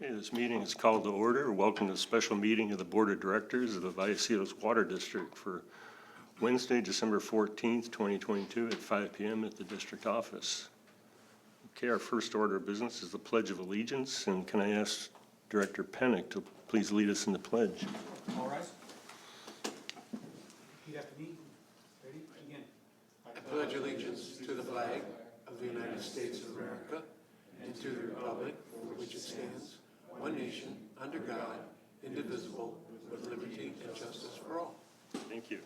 Okay, this meeting is called to order. Welcome to a special meeting of the Board of Directors of the Vallecitos Water District for Wednesday, December 14th, 2022 at 5 p.m. at the district office. Okay, our first order of business is the Pledge of Allegiance, and can I ask Director Pennick to please lead us in the pledge? All rise. Repeat after me. Ready? Begin. I pledge allegiance to the flag of the United States of America and to the republic for which it stands, one nation, under God, indivisible, with liberty and justice for all. Thank you.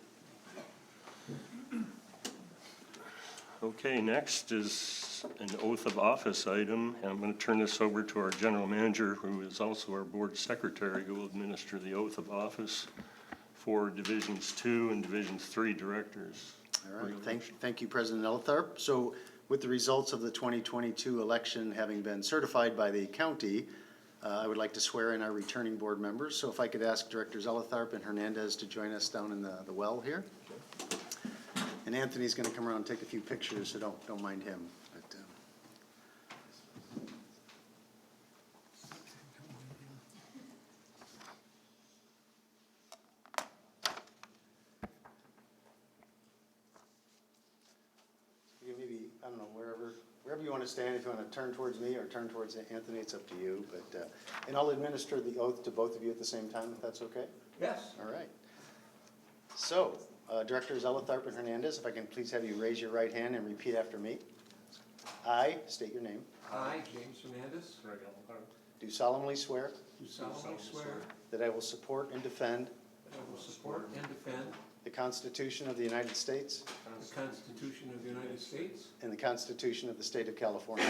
Okay, next is an oath of office item, and I'm going to turn this over to our general manager, who is also our board secretary, who will administer the oath of office for Divisions 2 and Divisions 3 directors. All right, thank you, President Eltharp. So with the results of the 2022 election having been certified by the county, I would like to swear in our returning board members. So if I could ask Directors Eltharp and Hernandez to join us down in the well here. And Anthony's going to come around and take a few pictures, so don't mind him. But, maybe, I don't know, wherever you want to stand, if you want to turn towards me or turn towards Anthony, it's up to you. But and I'll administer the oath to both of you at the same time, if that's okay? Yes. All right. So, Directors Eltharp and Hernandez, if I can please have you raise your right hand and repeat after me. I state your name. I, James Hernandez, Do solemnly swear do solemnly swear that I will support and defend that I will support and defend the Constitution of the United States the Constitution of the United States, and the Constitution of the State of California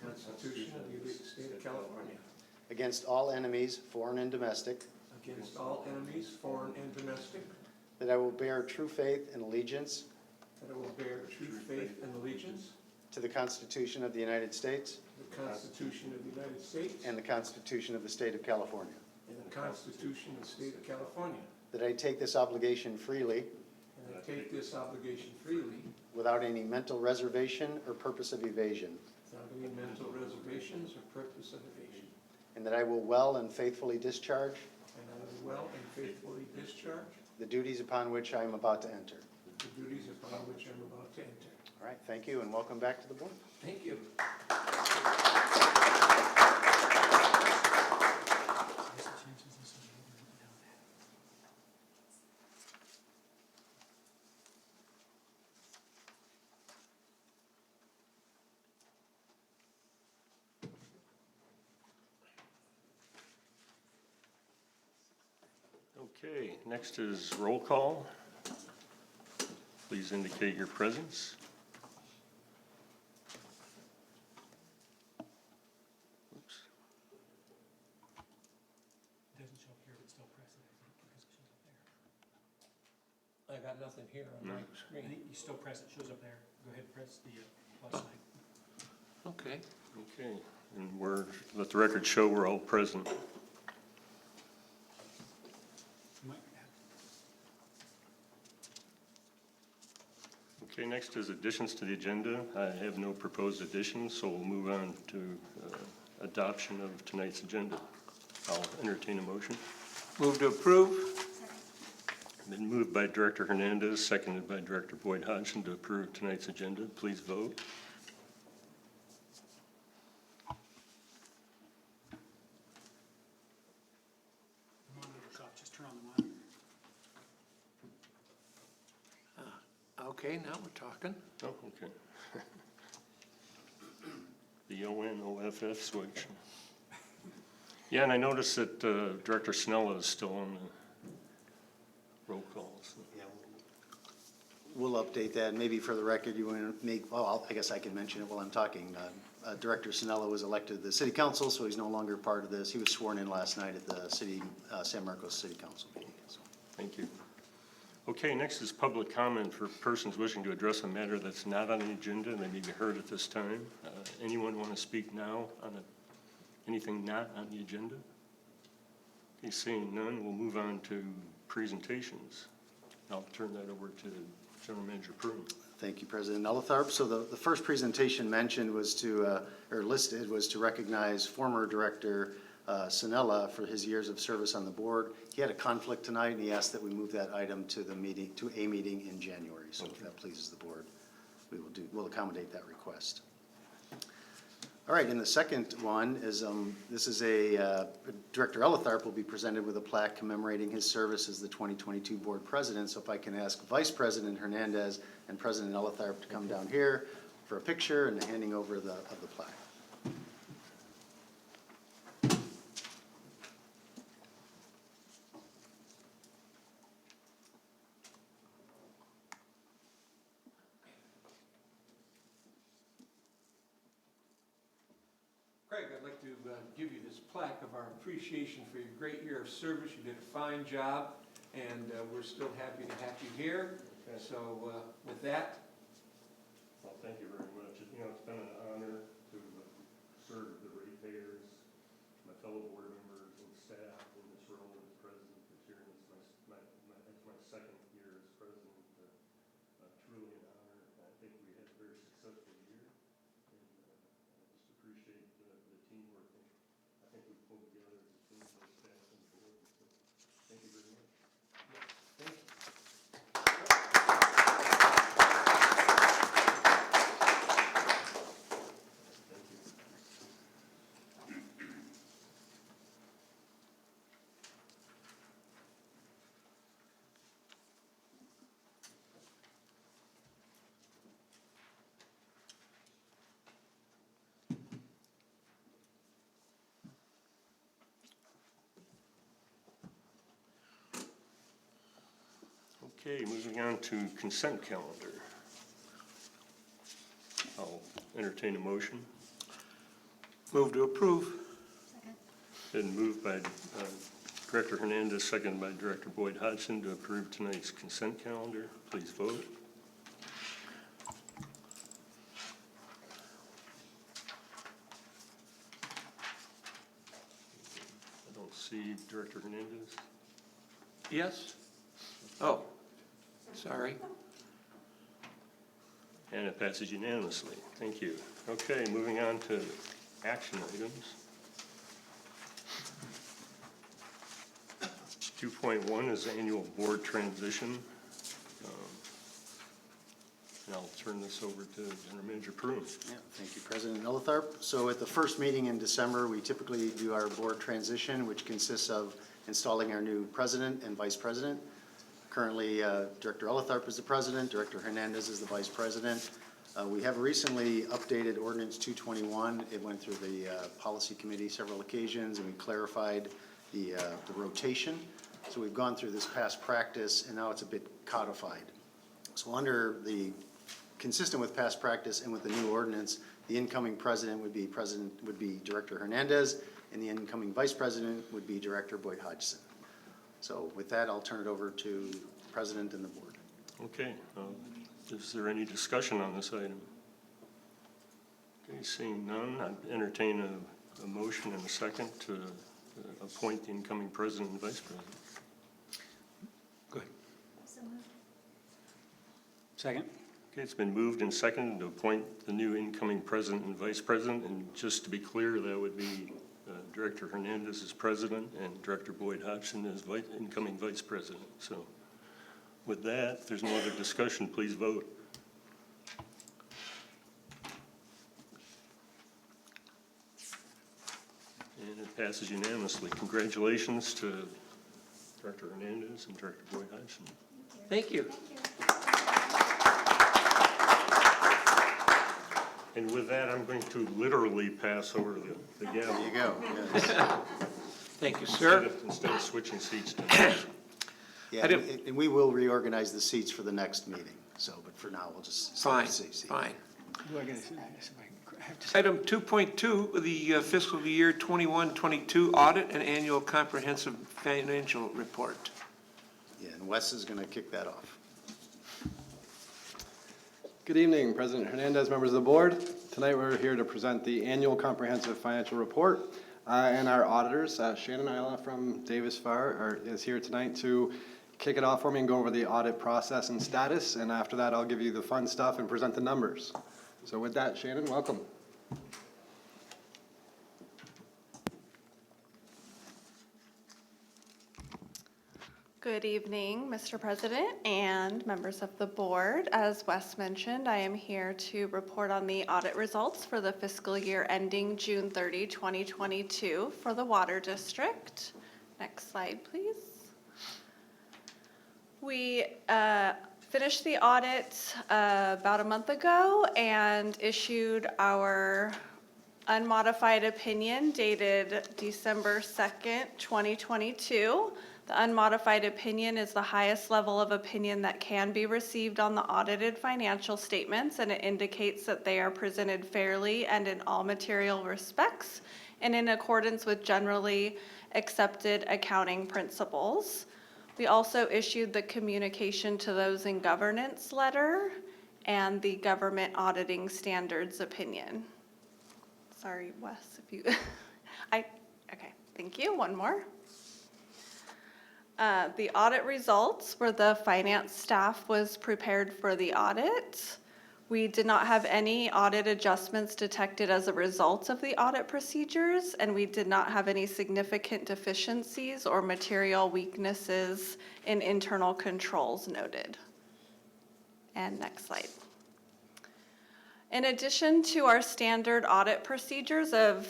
the Constitution of the State of California, against all enemies, foreign and domestic, against all enemies, foreign and domestic, that I will bear true faith and allegiance that I will bear true faith and allegiance to the Constitution of the United States to the Constitution of the United States and the Constitution of the State of California, and the Constitution of the State of California, that I take this obligation freely and I take this obligation freely without any mental reservation or purpose of evasion, without any mental reservations or purpose of evasion, and that I will well and faithfully discharge and I will well and faithfully discharge the duties upon which I am about to enter. the duties upon which I'm about to enter. All right, thank you, and welcome back to the board. Thank you. Okay, next is roll call. Please indicate your presence. Oops. It doesn't show up here, but still press it, I think, because it shows up there. I got nothing here on my I screen. think you still press it, shows up there. Go ahead and press the plus sign. Okay. Okay, and let the record show we're all present. You might Okay, next is additions to the agenda. I have no proposed additions, so we'll move on to adoption of tonight's agenda. I'll entertain a motion. Move to approve. Been moved by Director Hernandez, seconded by Director Boyd Hodgson to approve tonight's agenda. Please vote. The monitor's off, just turn on the monitor. Okay, now we're talking. Oh, okay. The ON-OFF switch. Yeah, and I noticed that Director Snella is still on the roll call. So. Yeah, we'll update that. Maybe for the record, you want to make, well, I guess I can mention it while I'm talking. Director Sinella was elected to the City Council, so he's no longer part of this. He was sworn in last night at the San Marcos City Council meeting. So. Thank you. Okay, next is public comment for persons wishing to address a matter that's not on the agenda and they may be heard at this time. Anyone want to speak now on anything not on the agenda? Okay, seeing none, we'll move on to presentations. I'll turn that over to General Manager Prune. Thank you, President Eltharp. So the first presentation mentioned was to, or listed, was to recognize former Director Sinella for his years of service on the board. He had a conflict tonight, and he asked that we move that item to the meeting, to a meeting in January. So if that pleases the board, we'll accommodate that request. All right, and the second one is, this is Director Elitharp will be presented with a plaque commemorating his service as the 2022 board president. So if I can ask Vice President Hernandez and President Elitharp to come down here for a picture and the handing over of the plaque. Craig, I'd like to give you this plaque of our appreciation for your great year of service. You did a fine job, and we're still happy to have you here. Okay. So with that, Well, thank you very much. You know, it's been an honor to serve the ratepayers, my fellow board members and staff in this role as president this year. And it's my second year as president. Truly an honor. I think we had a very successful year. And I just appreciate the teamwork. I think we pulled together as a team, both staff and board. So thank you very much. thank you. Thank you. Okay, moving on to consent calendar. I'll entertain a motion. Move to approve. Been moved by Director Hernandez, seconded by Director Boyd Hodgson to approve tonight's consent calendar. Please vote. I don't see Director Hernandez. Yes? Oh, sorry. And it passes unanimously. Thank you. Okay, moving on to action items. 2.1 is annual board transition. And I'll turn this over to General Manager Pruitt. Yeah, thank you, President Elitharp. So at the first meeting in December, we typically do our board transition, which consists of installing our new president and vice president. Currently, Director Elitharp is the president, Director Hernandez is the vice president. We have recently updated Ordinance 221. It went through the policy committee several occasions, and we clarified the rotation. So we've gone through this past practice, and now it's a bit codified. So consistent with past practice and with the new ordinance, the incoming president would be Director Hernandez, and the incoming vice president would be Director Boyd Hodgson. So with that, I'll turn it over to the president and the board. Okay, is there any discussion on this item? Okay, seeing none, I'd entertain a motion and a second to appoint the incoming president and vice president. Go ahead. So moved. Second. Okay, it's been moved and seconded to appoint the new incoming president and vice president. And just to be clear, that would be Director Hernandez as president and Director Boyd Hodgson as incoming vice president. So with that, if there's no other discussion, please vote. And it passes unanimously. Congratulations to Director Hernandez and Director Boyd Hodgson. Thank you. And with that, I'm going to literally pass over the gavel. There you go. Yes. Thank you, sir. Instead of switching seats. Yeah, and we will reorganize the seats for the next meeting. So, but for now, we'll just Fine, see. fine. Do I gotta, I have to. Item 2.2, the fiscal year 21-22 audit and annual comprehensive financial report. Yeah, and Wes is going to kick that off. Good evening, President Hernandez, members of the board. Tonight we're here to present the annual comprehensive financial report, and our auditors, Shannon Ayala from Davis Farr, is here tonight to kick it off for me and go over the audit process and status, and after that I'll give you the fun stuff and present the numbers. So with that, Shannon, welcome. Good evening, Mr. President and members of the board. As Wes mentioned, I am here to report on the audit results for the fiscal year ending June 30, 2022 for the Water District. Next slide, please. We finished the audit about a month ago and issued our unmodified opinion dated December 2nd, 2022. The unmodified opinion is the highest level of opinion that can be received on the audited financial statements, and it indicates that they are presented fairly and in all material respects and in accordance with generally accepted accounting principles. We also issued the communication to those in governance letter and the government auditing standards opinion. Sorry, Wes, if you, okay, thank you. One more. The audit results where the finance staff was prepared for the audit. We did not have any audit adjustments detected as a result of the audit procedures, and we did not have any significant deficiencies or material weaknesses in internal controls noted. And next slide. In addition to our standard audit procedures of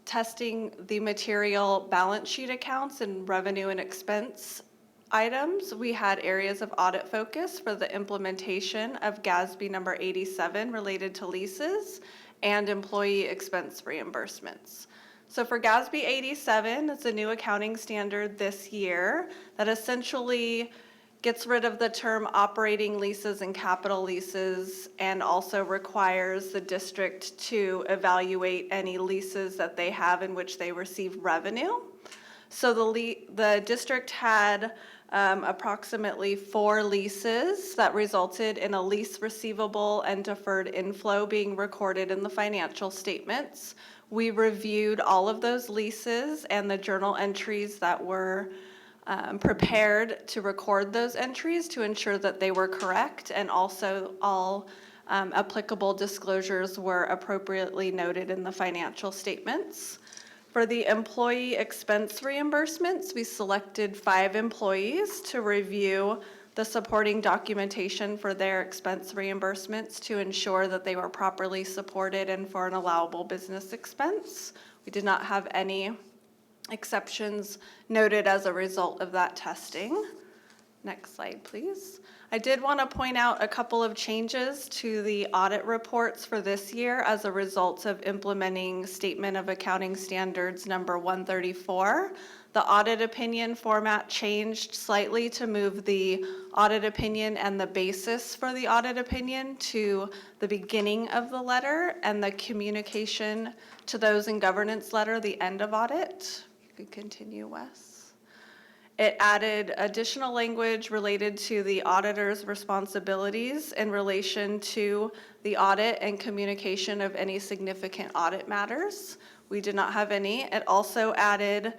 testing the material balance sheet accounts and revenue and expense items, we had areas of audit focus for the implementation of GASB number 87 related to leases and employee expense reimbursements. So for GASB 87, it's a new accounting standard this year that essentially gets rid of the term operating leases and capital leases, and also requires the district to evaluate any leases that they have in which they receive revenue. So the district had approximately 4 leases that resulted in a lease receivable and deferred inflow being recorded in the financial statements. We reviewed all of those leases and the journal entries that were prepared to record those entries to ensure that they were correct, and also all applicable disclosures were appropriately noted in the financial statements. For the employee expense reimbursements, we selected 5 employees to review the supporting documentation for their expense reimbursements to ensure that they were properly supported and for an allowable business expense. We did not have any exceptions noted as a result of that testing. Next slide, please. I did want to point out a couple of changes to the audit reports for this year as a result of implementing Statement of Accounting Standards number 134. The audit opinion format changed slightly to move the audit opinion and the basis for the audit opinion to the beginning of the letter, and the communication to those in governance letter, the end of audit. You could continue, Wes. It added additional language related to the auditor's responsibilities in relation to the audit and communication of any significant audit matters. We did not have any. It also added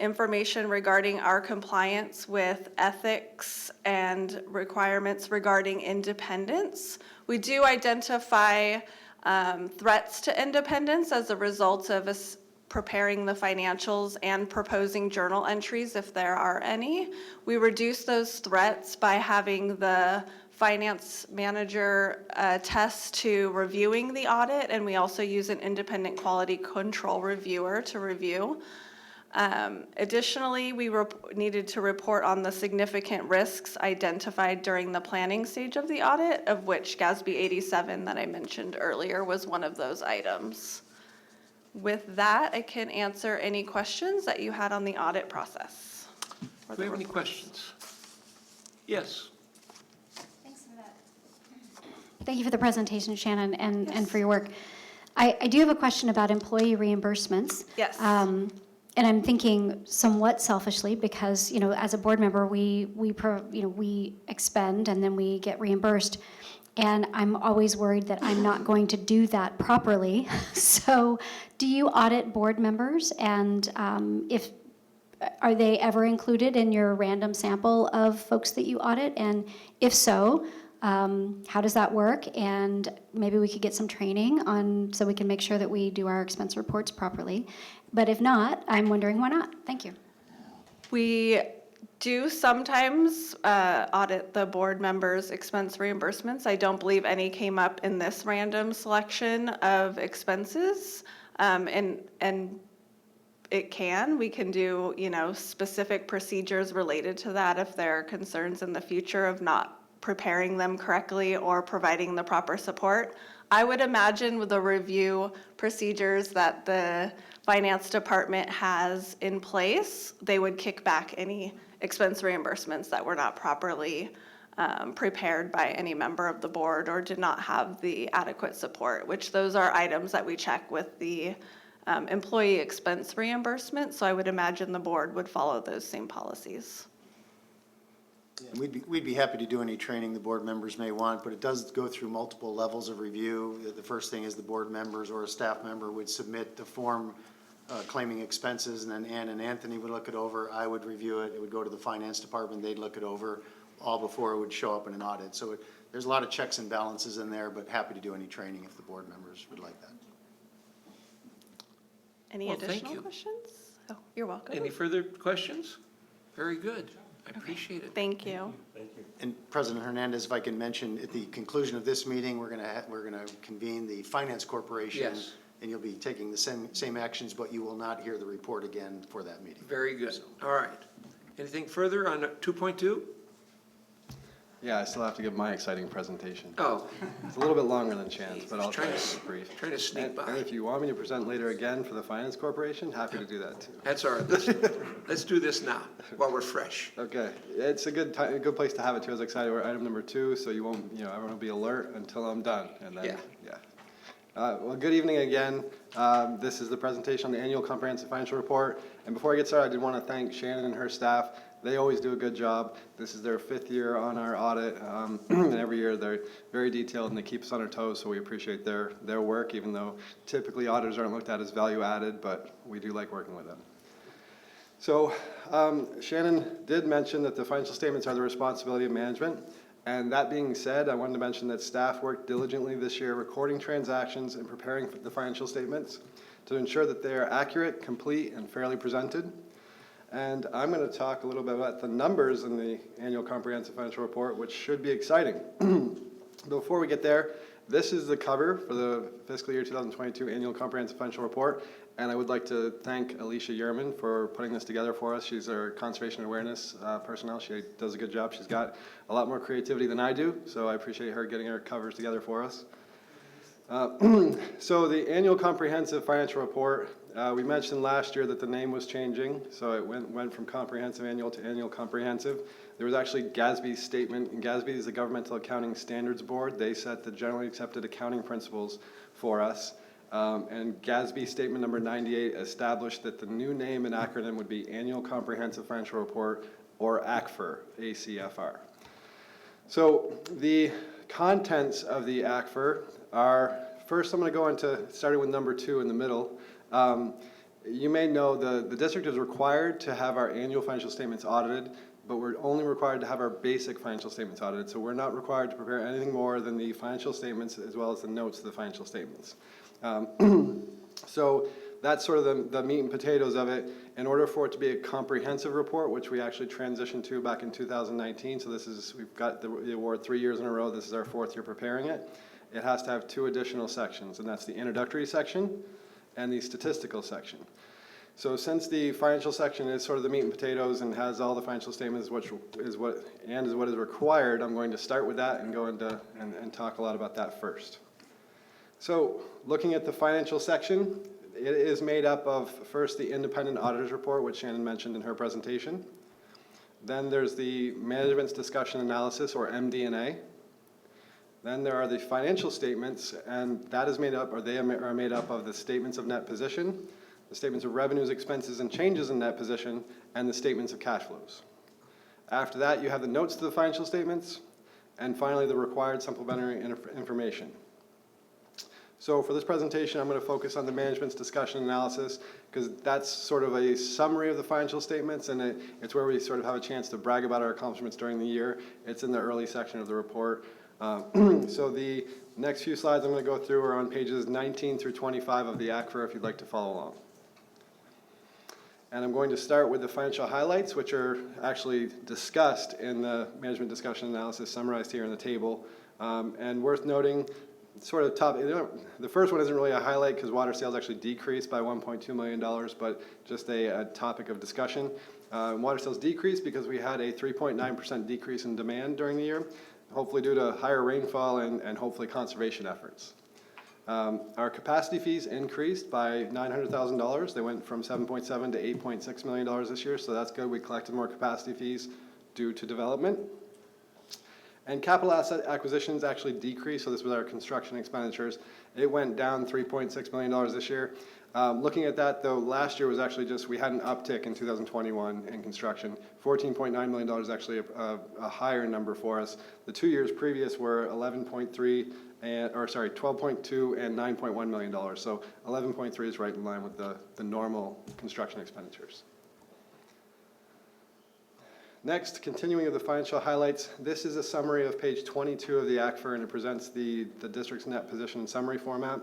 information regarding our compliance with ethics and requirements regarding independence. We do identify threats to independence as a result of preparing the financials and proposing journal entries if there are any. We reduce those threats by having the finance manager attest to reviewing the audit, and we also use an independent quality control reviewer to review. Additionally, we needed to report on the significant risks identified during the planning stage of the audit, of which GASB 87 that I mentioned earlier was one of those items. With that, I can answer any questions that you had on the audit process. Do we have any questions? Yes. Thanks for that. Thank you for the presentation, Shannon, and for your work. I do have a question about employee reimbursements. Yes. And I'm thinking somewhat selfishly because, as a board member, we expend and then we get reimbursed. And I'm always worried that I'm not going to do that properly. So do you audit board members? And are they ever included in your random sample of folks that you audit? And if so, how does that work? And maybe we could get some training so we can make sure that we do our expense reports properly. But if not, I'm wondering why not. Thank you. We do sometimes audit the board members' expense reimbursements. I don't believe any came up in this random selection of expenses. And it can, we can do, specific procedures related to that if there are concerns in the future of not preparing them correctly or providing the proper support. I would imagine with the review procedures that the finance department has in place, they would kick back any expense reimbursements that were not properly prepared by any member of the board or did not have the adequate support, which those are items that we check with the employee expense reimbursement. So I would imagine the board would follow those same policies. And we'd be happy to do any training the board members may want, but it does go through multiple levels of review. The first thing is the board members or a staff member would submit the form claiming expenses, and then Ann and Anthony would look it over. I would review it. It would go to the finance department. They'd look it over, all before it would show up in an audit. So there's a lot of checks and balances in there, but happy to do any training if the board members would like that. Any Well, thank additional you. questions? Oh, you're welcome. Any further questions? Very good. I appreciate it. Thank you. And President Hernandez, if I can mention, at the conclusion of this meeting, we're gonna convene the Finance Corporation. Yes. And you'll be taking the same actions, but you will not hear the report again for that meeting. Very good. All right. Anything further on 2.2? Yeah, I still have to give my exciting presentation. Oh, It's a little bit longer than Chan's, but I'll try to Trying be brief. trying to sneak And by. if you want me to present later again for the Finance Corporation, happy to do that too. That's all right. Let's do this now while we're fresh. Okay, it's a good time, a good place to have it too. I was excited. We're item number 2, so you won't, everyone will be alert until I'm done, and then, Yeah. Well, good evening again. This is the presentation on the annual comprehensive financial report. And before I get started, I did want to thank Shannon and her staff. They always do a good job. This is their 5th year on our audit, and every year they're very detailed and they keep us on our toes, so we appreciate their work, even though typically auditors aren't looked at as value added, but we do like working with them. So Shannon did mention that the financial statements are the responsibility of management. And that being said, I wanted to mention that staff worked diligently this year recording transactions and preparing for the financial statements to ensure that they are accurate, complete, and fairly presented. And I'm going to talk a little bit about the numbers in the annual comprehensive financial report, which should be exciting. Before we get there, this is the cover for the fiscal year 2022 annual comprehensive financial report. And I would like to thank Alicia Yerman for putting this together for us. She's our conservation awareness personnel. She does a good job. She's got a lot more creativity than I do, so I appreciate her getting our covers together for us. So the annual comprehensive financial report, we mentioned last year that the name was changing, so it went from comprehensive annual to annual comprehensive. There was actually GASB's statement, and GASB is the Governmental Accounting Standards Board. They set the generally accepted accounting principles for us. And GASB statement number 98 established that the new name and acronym would be Annual Comprehensive Financial Report, or ACFR, ACFR. So the contents of the ACFR are, first I'm going to go into, starting with number 2 in the middle. You may know the district is required to have our annual financial statements audited, but we're only required to have our basic financial statements audited. So we're not required to prepare anything more than the financial statements as well as the notes of the financial statements. So that's sort of the meat and potatoes of it. In order for it to be a comprehensive report, which we actually transitioned to back in 2019, so we've got the award 3 years in a row. This is our 4th year preparing it. It has to have 2 additional sections, and that's the introductory section and the statistical section. So since the financial section is sort of the meat and potatoes and has all the financial statements, which is what is required, I'm going to start with that and go into and talk a lot about that first. So looking at the financial section, it is made up of first the independent auditor's report, which Shannon mentioned in her presentation. Then there's the management's discussion analysis, or MD&A. Then there are the financial statements, and that is made up, or they are made up of the statements of net position, the statements of revenues, expenses, and changes in net position, and the statements of cash flows. After that, you have the notes to the financial statements, and finally the required supplementary information. So for this presentation, I'm going to focus on the management's discussion analysis, because that's sort of a summary of the financial statements, and it's where we sort of have a chance to brag about our accomplishments during the year. It's in the early section of the report. So the next few slides I'm going to go through are on pages 19 through 25 of the ACFR, if you'd like to follow along. And I'm going to start with the financial highlights, which are actually discussed in the management discussion analysis summarized here in the table. And worth noting, sort of top, the first one isn't really a highlight because water sales actually decreased by $1.2 million, but just a topic of discussion. Water sales decreased because we had a 3.9% decrease in demand during the year, hopefully due to higher rainfall and hopefully conservation efforts. Our capacity fees increased by $900,000. They went from 7.7 to $8.6 million this year, so that's good. We collected more capacity fees due to development. And capital asset acquisitions actually decreased, so this was our construction expenditures. It went down $3.6 million this year. Looking at that, though, last year was actually we had an uptick in 2021 in construction. $14.9 million is actually a higher number for us. The 2 years previous were 12.2 and $9.1 million. So 11.3 is right in line with the normal construction expenditures. Next, continuing with the financial highlights, this is a summary of page 22 of the ACFR, and it presents the district's net position in summary format.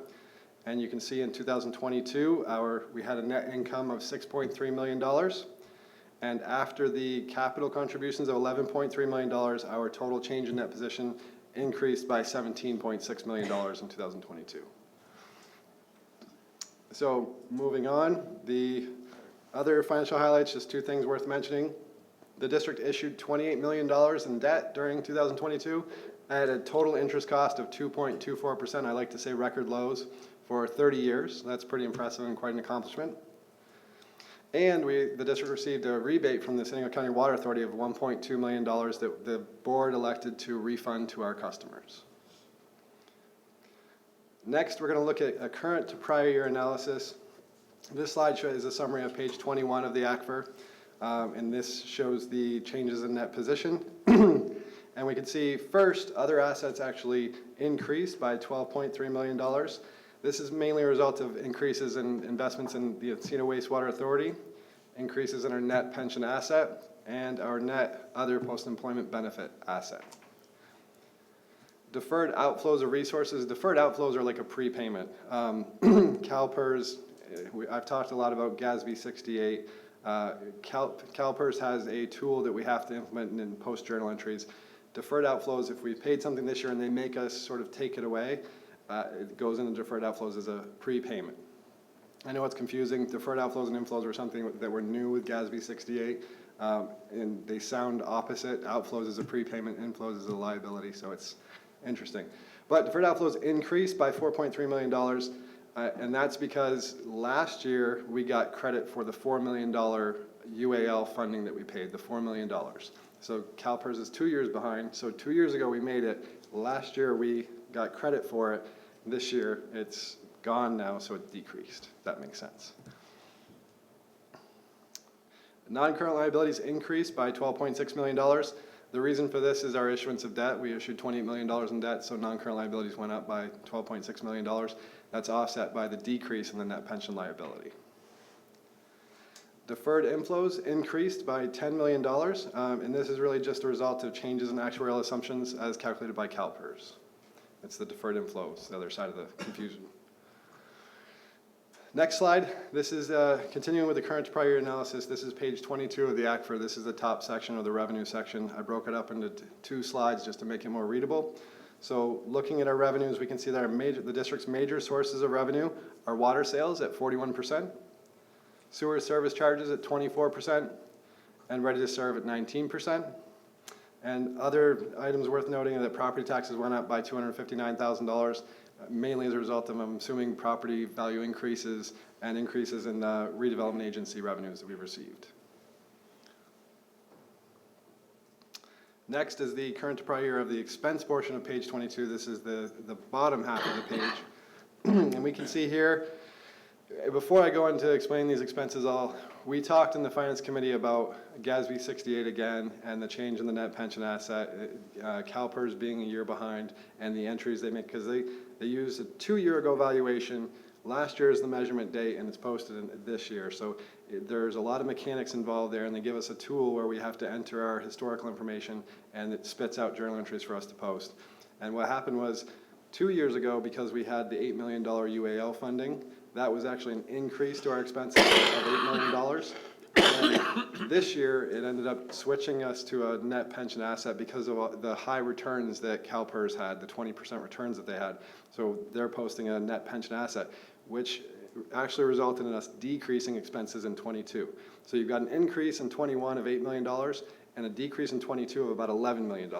And you can see in 2022, we had a net income of $6.3 million. And after the capital contributions of $11.3 million, our total change in net position increased by $17.6 million in 2022. So moving on, the other financial highlights, just two things worth mentioning. The district issued $28 million in debt during 2022 at a total interest cost of 2.24%. I like to say record lows for 30 years. That's pretty impressive and quite an accomplishment. And the district received a rebate from the San Diego County Water Authority of $1.2 million that the board elected to refund to our customers. Next, we're going to look at a current to prior year analysis. This slide is a summary of page 21 of the ACFR. And this shows the changes in net position. And we can see first, other assets actually increased by $12.3 million. This is mainly a result of increases in investments in the Encino Wastewater Authority, increases in our net pension asset, and our net other post-employment benefit asset. Deferred outflows of resources. Deferred outflows are like a prepayment. CalPERS, I've talked a lot about GASB 68. CalPERS has a tool that we have to implement in post journal entries. Deferred outflows, if we paid something this year and they make us sort of take it away, it goes into deferred outflows as a prepayment. I know it's confusing. Deferred outflows and inflows were something that were new with GASB 68, and they sound opposite. Outflows is a prepayment, inflows is a liability, so it's interesting. But deferred outflows increased by $4.3 million. And that's because last year we got credit for the $4 million UAL funding that we paid, the $4 million. So CalPERS is 2 years behind. So 2 years ago we made it. Last year we got credit for it. This year it's gone now, so it decreased. If that makes sense. Non-current liabilities increased by $12.6 million. The reason for this is our issuance of debt. We issued $28 million in debt, so non-current liabilities went up by $12.6 million. That's offset by the decrease in the net pension liability. Deferred inflows increased by $10 million, and this is really just a result of changes in actuarial assumptions as calculated by CalPERS. It's the deferred inflows, the other side of the confusion. Next slide. This is continuing with the current to prior year analysis. This is page 22 of the ACFR. This is the top section of the revenue section. I broke it up into two slides just to make it more readable. So looking at our revenues, we can see that the district's major sources of revenue are water sales at 41%, sewer service charges at 24%, and ready to serve at 19%. And other items worth noting are that property taxes went up by $259,000, mainly as a result of, I'm assuming, property value increases and increases in redevelopment agency revenues that we've received. Next is the current to prior year of the expense portion of page 22. This is the bottom half of the page. And we can see here, before I go into explaining these expenses we talked in the Finance Committee about GASB 68 again and the change in the net pension asset, CalPERS being a year behind, and the entries they make, because they use a 2 year ago valuation. Last year is the measurement date, and it's posted in this year. So there's a lot of mechanics involved there, and they give us a tool where we have to enter our historical information, and it spits out journal entries for us to post. And what happened was 2 years ago, because we had the $8 million UAL funding, that was actually an increase to our expenses of $8 million. And this year, it ended up switching us to a net pension asset because of the high returns that CalPERS had, the 20% returns that they had. So they're posting a net pension asset, which actually resulted in us decreasing expenses in 22. So you've got an increase in 21 of $8 million and a decrease in 22 of about $11 million.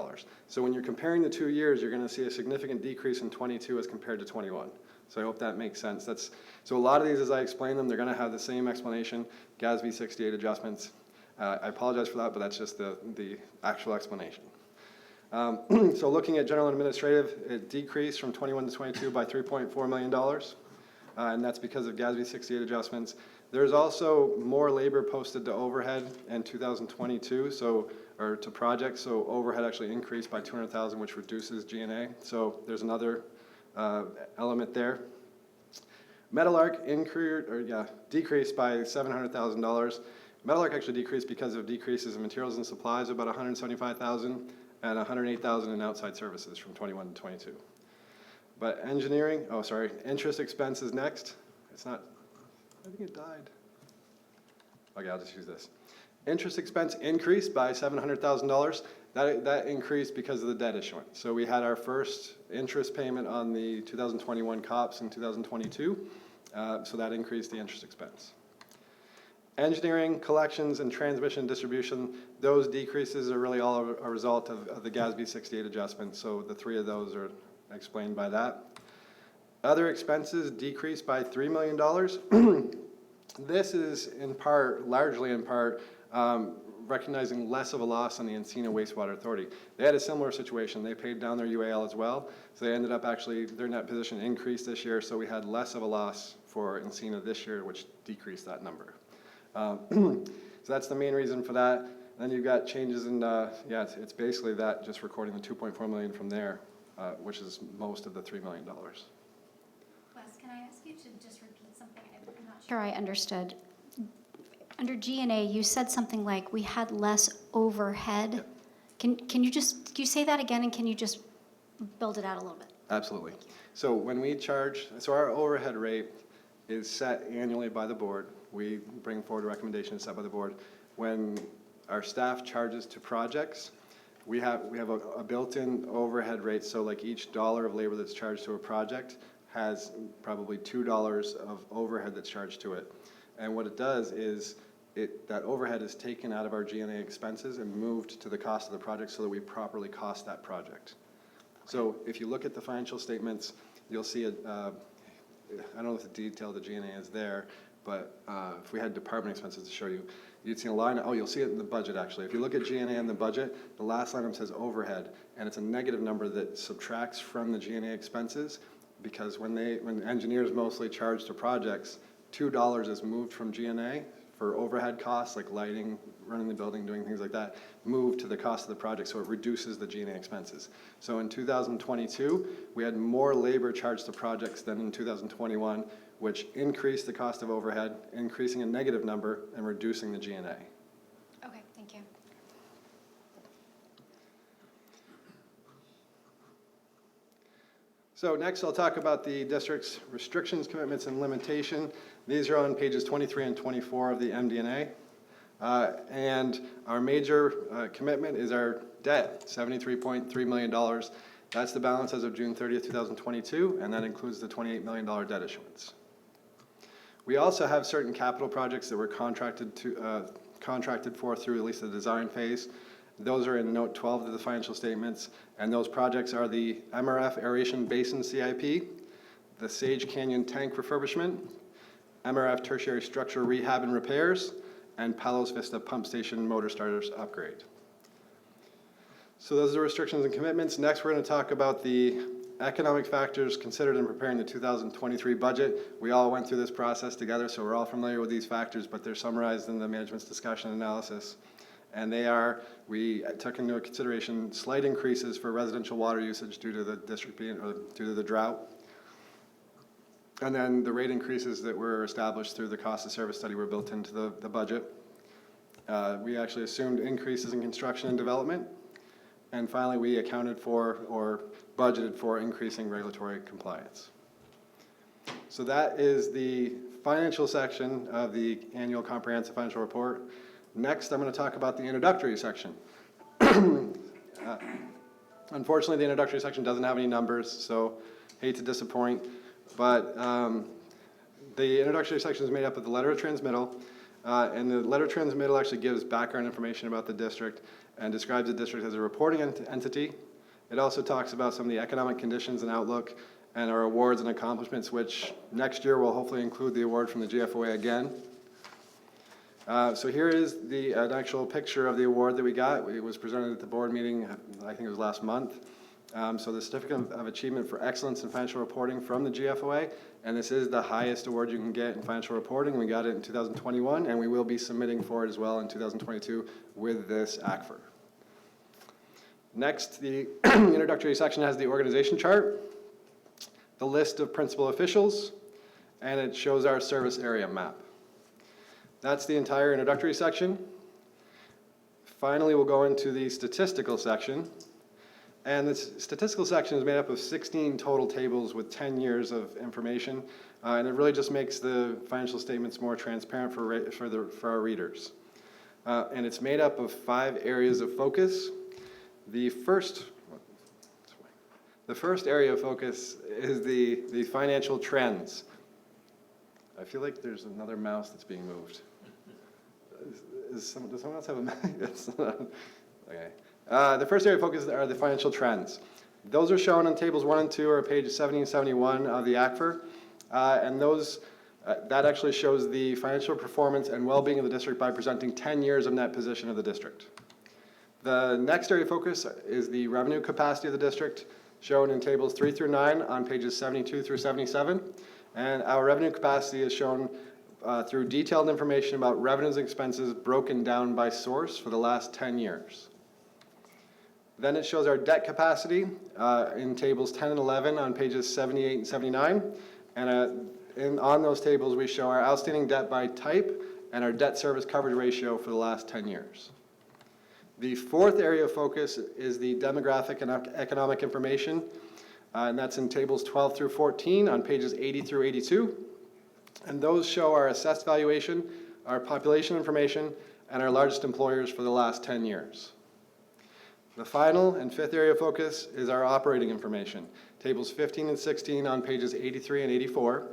So when you're comparing the 2 years, you're going to see a significant decrease in 22 as compared to 21. So I hope that makes sense. So a lot of these, as I explain them, they're going to have the same explanation, GASB 68 adjustments. I apologize for that, but that's just the actual explanation. So looking at general and administrative, it decreased from 21 to 22 by $3.4 million. And that's because of GASB 68 adjustments. There's also more labor posted to overhead in 2022, or to projects, so overhead actually increased by $200,000, which reduces G&A. So there's another element there. Metal-Arc decreased by $700,000. Metal-Arc actually decreased because of decreases in materials and supplies of about $175,000 and $108,000 in outside services from 21 to 22. But interest expense is next. It's not, I think it died. Okay, I'll just use this. Interest expense increased by $700,000. That increased because of the debt issuance. So we had our first interest payment on the 2021 COPS in 2022. So that increased the interest expense. Engineering, collections, and transmission distribution, those decreases are really all a result of the GASB 68 adjustments. So the three of those are explained by that. Other expenses decreased by $3 million. This is largely in part, recognizing less of a loss on the Encina Wastewater Authority. They had a similar situation. They paid down their UAL as well. So they ended up their net position increased this year. So we had less of a loss for Encina this year, which decreased that number. So that's the main reason for that. Then you've got changes in, it's basically that, just recording the $2.4 million from there, which is most of the $3 million. Wes, can I ask you to just repeat something? I'm not sure I understood. Under G&A, you said something like we had less overhead. Yep. Can you say that again, and can you just build it out a little bit? Absolutely. So when we our overhead rate is set annually by the board. We bring forward a recommendation set by the board. When our staff charges to projects, we have a built-in overhead rate. So like each dollar of labor that's charged to a project has probably $2 of overhead that's charged to it. And what it does is that overhead is taken out of our G&A expenses and moved to the cost of the project so that we properly cost that project. So if you look at the financial statements, you'll see I don't know if the detail of the G&A is there, but if we had department expenses to show you, you'd see a line. Oh, you'll see it in the budget actually. If you look at G&A in the budget, the last line says overhead, and it's a negative number that subtracts from the G&A expenses, because when engineers mostly charge to projects, $2 is moved from G&A for overhead costs like lighting, running the building, doing things like that, moved to the cost of the project, so it reduces the G&A expenses. So in 2022, we had more labor charged to projects than in 2021, which increased the cost of overhead, increasing a negative number and reducing the G&A. Okay, thank you. So next I'll talk about the district's restrictions, commitments, and limitation. These are on pages 23 and 24 of the MD&A. And our major commitment is our debt, $73.3 million. That's the balance as of June 30th, 2022, and that includes the $28 million debt issuance. We also have certain capital projects that were contracted for through at least the design phase. Those are in note 12 of the financial statements, and those projects are the MRF Aeration Basin CIP, the Sage Canyon Tank Refurbishment, MRF Tertiary Structure Rehab and Repairs, and Palos Vista Pump Station Motor Starters Upgrade. So those are the restrictions and commitments. Next, we're going to talk about the economic factors considered in preparing the 2023 budget. We all went through this process together, so we're all familiar with these factors, but they're summarized in the management's discussion analysis. And we took into consideration slight increases for residential water usage due to the district due to the drought. And then the rate increases that were established through the cost of service study were built into the budget. We actually assumed increases in construction and development. And finally, we accounted for or budgeted for increasing regulatory compliance. So that is the financial section of the annual comprehensive financial report. Next, I'm going to talk about the introductory section. Unfortunately, the introductory section doesn't have any numbers, so hate to disappoint, but the introductory section is made up of the letter of transmittal, and the letter of transmittal actually gives background information about the district and describes the district as a reporting entity. It also talks about some of the economic conditions and outlook and our awards and accomplishments, which next year will hopefully include the award from the GFOA again. So here is an actual picture of the award that we got. It was presented at the board meeting, I think it was last month. So the Certificate of Achievement for Excellence in Financial Reporting from the GFOA, and this is the highest award you can get in financial reporting. We got it in 2021, and we will be submitting for it as well in 2022 with this ACFR. Next, the introductory section has the organization chart, the list of principal officials, and it shows our service area map. That's the entire introductory section. Finally, we'll go into the statistical section. And this statistical section is made up of 16 total tables with 10 years of information. And it really just makes the financial statements more transparent for our readers. And it's made up of 5 areas of focus. The first area of focus is the financial trends. I feel like there's another mouse that's being moved. Does someone else have a mouse? Okay. The first area of focus are the financial trends. Those are shown on tables 1 and 2 or pages 70 and 71 of the ACFR. And that actually shows the financial performance and well-being of the district by presenting 10 years of net position of the district. The next area of focus is the revenue capacity of the district, shown in tables 3 through 9 on pages 72 through 77. And our revenue capacity is shown through detailed information about revenues and expenses broken down by source for the last 10 years. Then it shows our debt capacity in tables 10 and 11 on pages 78 and 79. And on those tables, we show our outstanding debt by type and our debt service coverage ratio for the last 10 years. The fourth area of focus is the demographic and economic information, and that's in tables 12 through 14 on pages 80 through 82. And those show our assessed valuation, our population information, and our largest employers for the last 10 years. The final and fifth area of focus is our operating information, tables 15 and 16 on pages 83 and 84.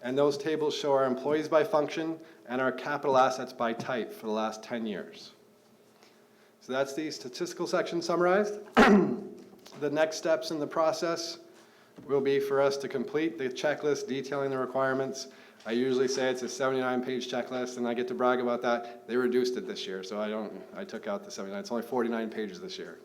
And those tables show our employees by function and our capital assets by type for the last 10 years. So that's the statistical section summarized. The next steps in the process will be for us to complete the checklist detailing the requirements. I usually say it's a 79-page checklist, and I get to brag about that. They reduced it this year, so I took out the 79. It's only 49 pages this year.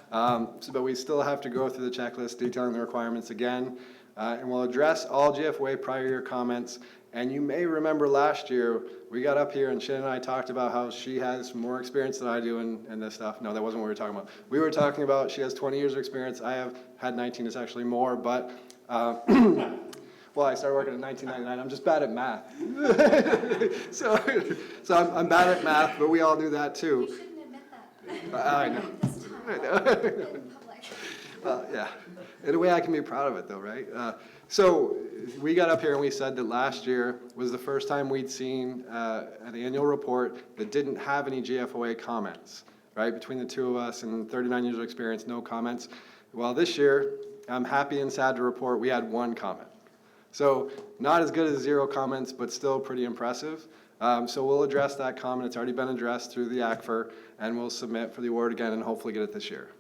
But we still have to go through the checklist detailing the requirements again, and we'll address all GFOA prior year comments. And you may remember last year, we got up here and Shannon and I talked about how she has more experience than I do in this stuff. No, that wasn't what we were talking about. We were talking about she has 20 years of experience. I have had 19, it's actually more, but well, I started working in 1999. I'm just bad at math. so I'm bad at math, but we all knew that too. You shouldn't admit that. I know. This time. In public. Well, yeah. In a way, I can be proud of it, though, right? So we got up here and we said that last year was the first time we'd seen an annual report that didn't have any GFOA comments, right? Between the two of us and 39 years of experience, no comments. Well, this year, I'm happy and sad to report we had 1 comment. So not as good as 0 comments, but still pretty impressive. So we'll address that comment. It's already been addressed through the ACFR, and we'll submit for the award again and hopefully get it this year.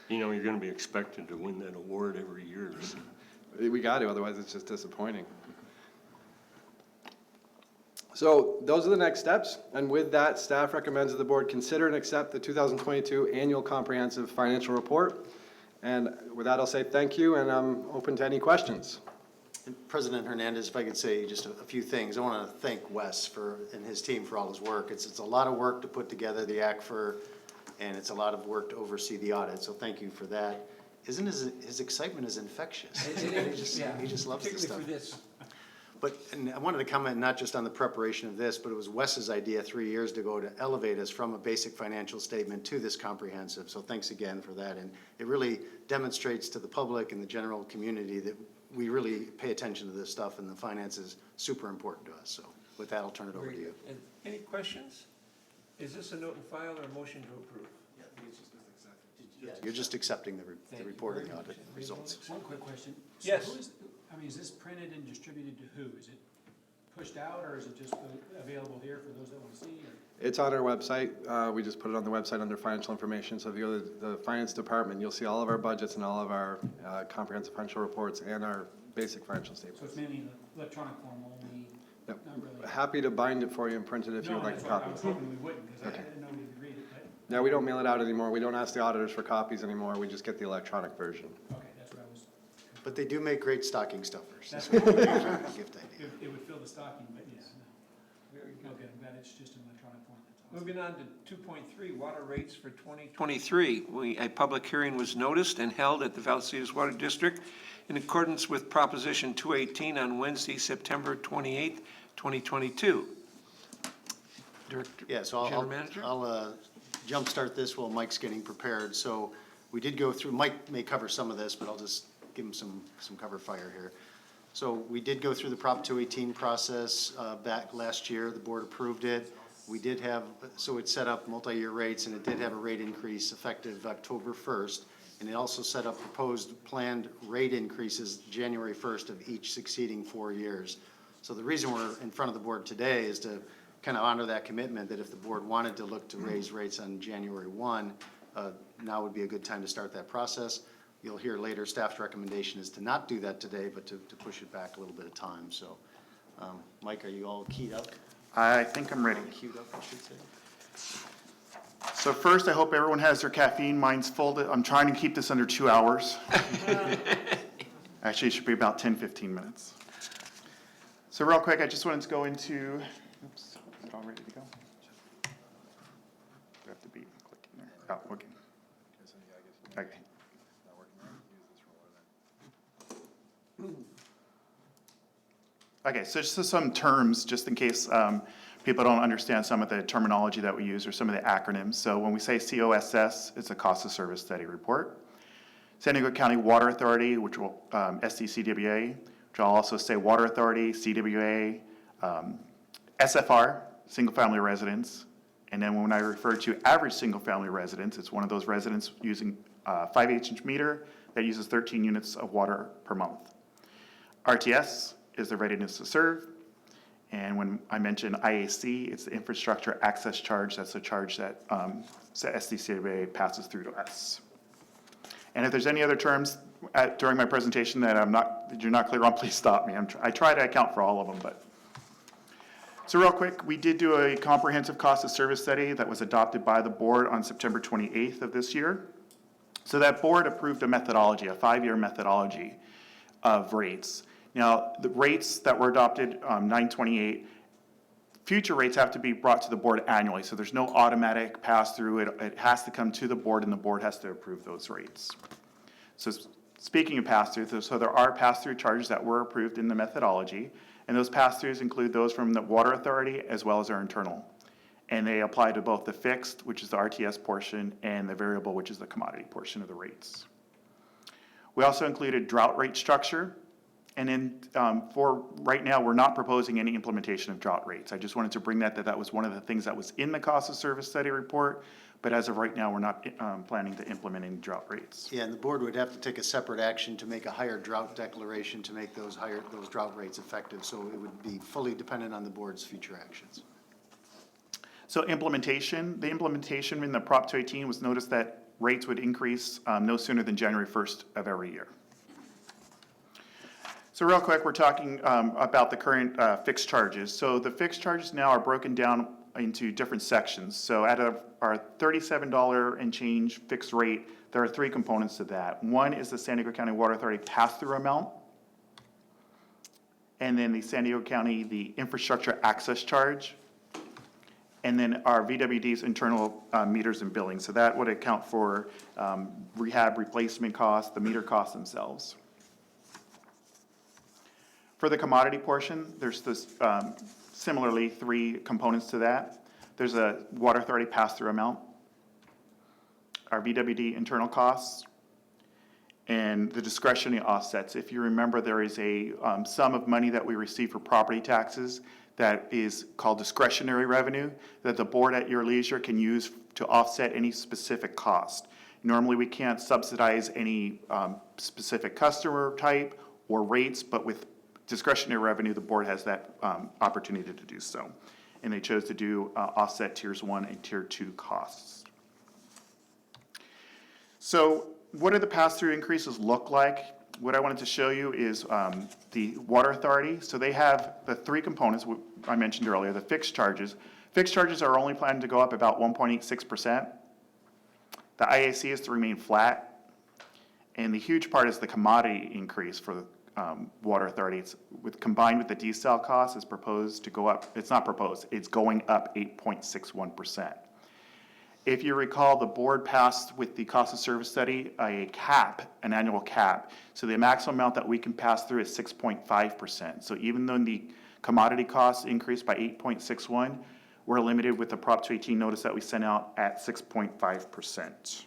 You know, you're going to be expected to win that award every year. So. We got to, otherwise it's just disappointing. So those are the next steps, and with that, staff recommends that the board consider and accept the 2022 Annual Comprehensive Financial Report. And with that, I'll say thank you, and I'm open to any questions. And President Hernandez, if I could say just a few things. I want to thank Wes and his team for all his work. It's a lot of work to put together the ACFR, and it's a lot of work to oversee the audit, so thank you for that. Isn't his excitement is infectious? He just loves this stuff. Particularly for this. And I wanted to comment not just on the preparation of this, but it was Wes's idea 3 years ago to elevate us from a basic financial statement to this comprehensive. So thanks again for that. And it really demonstrates to the public and the general community that we really pay attention to this stuff, and the finance is super important to us. So with that, I'll turn it over Very to you. good. And any questions? Is this a note and file or a motion to approve? You're just accepting the Thank you report of very the much. audit results. One quick question. Yes. So is this printed and distributed to who? Is it pushed out, or is it just available here for those that want to see? Or? It's on our website. We just put it on the website under financial information. So if you go to the finance department, you'll see all of our budgets and all of our comprehensive financial reports and our basic financial So statements. it's mainly in electronic form only, Yep. not really? Happy to bind it for you and print it if you No, would like a that's what I copy. was hoping we wouldn't, because I Okay. didn't know we didn't read it, but, No, we don't mail it out anymore. We don't ask the auditors for copies anymore. We just get the electronic version. okay, that's what I was, But they do make great stocking stuffers. that's what I was Gift idea. it would fill the stocking, but yes, no. Very good. Okay, I'm glad it's just in electronic form, that's awesome. Moving on to 2.3, water rates for 2023. A public hearing was noticed and held at the Vallecitos Water District in accordance with Proposition 218 on Wednesday, September 28th, 2022. Director, Yeah, so General Manager? I'll jumpstart this while Mike's getting prepared. So we did go through, Mike may cover some of this, but I'll just give him some cover fire here. So we did go through the Prop 218 process back last year. The board approved it. We did have, so it set up multi-year rates, and it did have a rate increase effective October 1st. And it also set up proposed planned rate increases January 1st of each succeeding 4 years. So the reason we're in front of the board today is to kind of honor that commitment, that if the board wanted to look to raise rates on January 1, now would be a good time to start that process. You'll hear later, staff's recommendation is to not do that today, but to push it back a little bit of time. So, Mike, are you all keyed up? I think I'm ready. Queued up, I should say. So first, I hope everyone has their caffeine. Mine's full. I'm trying to keep this under 2 hours. Actually, it should be about 10, 15 minutes. So real quick, I just wanted to go into, oops, is it all ready to go? Do I have to be clicking there? Oh, okay. Okay. Okay, so just some terms, just in case people don't understand some of the terminology that we use or some of the acronyms. So when we say COSS, it's a cost of service study report. San Diego County Water Authority, which will, SDCWA, which I'll also say Water Authority, CWA, SFR, single family residence. And then when I refer to average single family residence, it's one of those residents using a 5/8 meter that uses 13 units of water per month. RTS is the readiness to serve. And when I mention IAC, it's the infrastructure access charge. That's the charge that SDCWA passes through to us. And if there's any other terms during my presentation that you're not clear on, please stop me. I try to account for all of them, but. So real quick, we did do a comprehensive cost of service study that was adopted by the board on September 28th of this year. So that board approved a methodology, a 5-year methodology of rates. Now, the rates that were adopted, 9/28, future rates have to be brought to the board annually, so there's no automatic pass-through. It has to come to the board, and the board has to approve those rates. So speaking of pass-through, so there are pass-through charges that were approved in the methodology, and those pass-throughs include those from the Water Authority as well as our internal. And they apply to both the fixed, which is the RTS portion, and the variable, which is the commodity portion of the rates. We also included drought rate structure. And then for right now, we're not proposing any implementation of drought rates. I just wanted to bring that was one of the things that was in the cost of service study report. But as of right now, we're not planning to implement any drought rates. Yeah, and the board would have to take a separate action to make a higher drought declaration to make those drought rates effective. So it would be fully dependent on the board's future actions. So the implementation in the Prop 218 was noticed that rates would increase no sooner than January 1st of every year. So real quick, we're talking about the current fixed charges. So the fixed charges now are broken down into different sections. So out of our $37 and change fixed rate, there are 3 components to that. One is the San Diego County Water Authority pass-through amount. And then the San Diego County, the infrastructure access charge. And then our VWD's internal meters and billing. So that would account for rehab replacement costs, the meter costs themselves. For the commodity portion, there's this, similarly 3 components to that. There's a Water Authority pass-through amount, our VWD internal costs, and the discretionary offsets. If you remember, there is a sum of money that we receive for property taxes that is called discretionary revenue that the board at your leisure can use to offset any specific cost. Normally, we can't subsidize any specific customer type or rates, but with discretionary revenue, the board has that opportunity to do so. And they chose to do offset tiers 1 and tier 2 costs. So what do the pass-through increases look like? What I wanted to show you is the water authority. So they have the three components I mentioned earlier, the fixed charges. Fixed charges are only planned to go up about 1.86%. The IAC is to remain flat. And the huge part is the commodity increase for the water authority. It's combined with the desal cost is proposed to go up. It's not proposed, it's going up 8.61%. If you recall, the board passed with the cost of service study a cap, an annual cap. So the maximum amount that we can pass through is 6.5%. So even though the commodity costs increased by 8.61, we're limited with the Prop 218 notice that we sent out at 6.5%.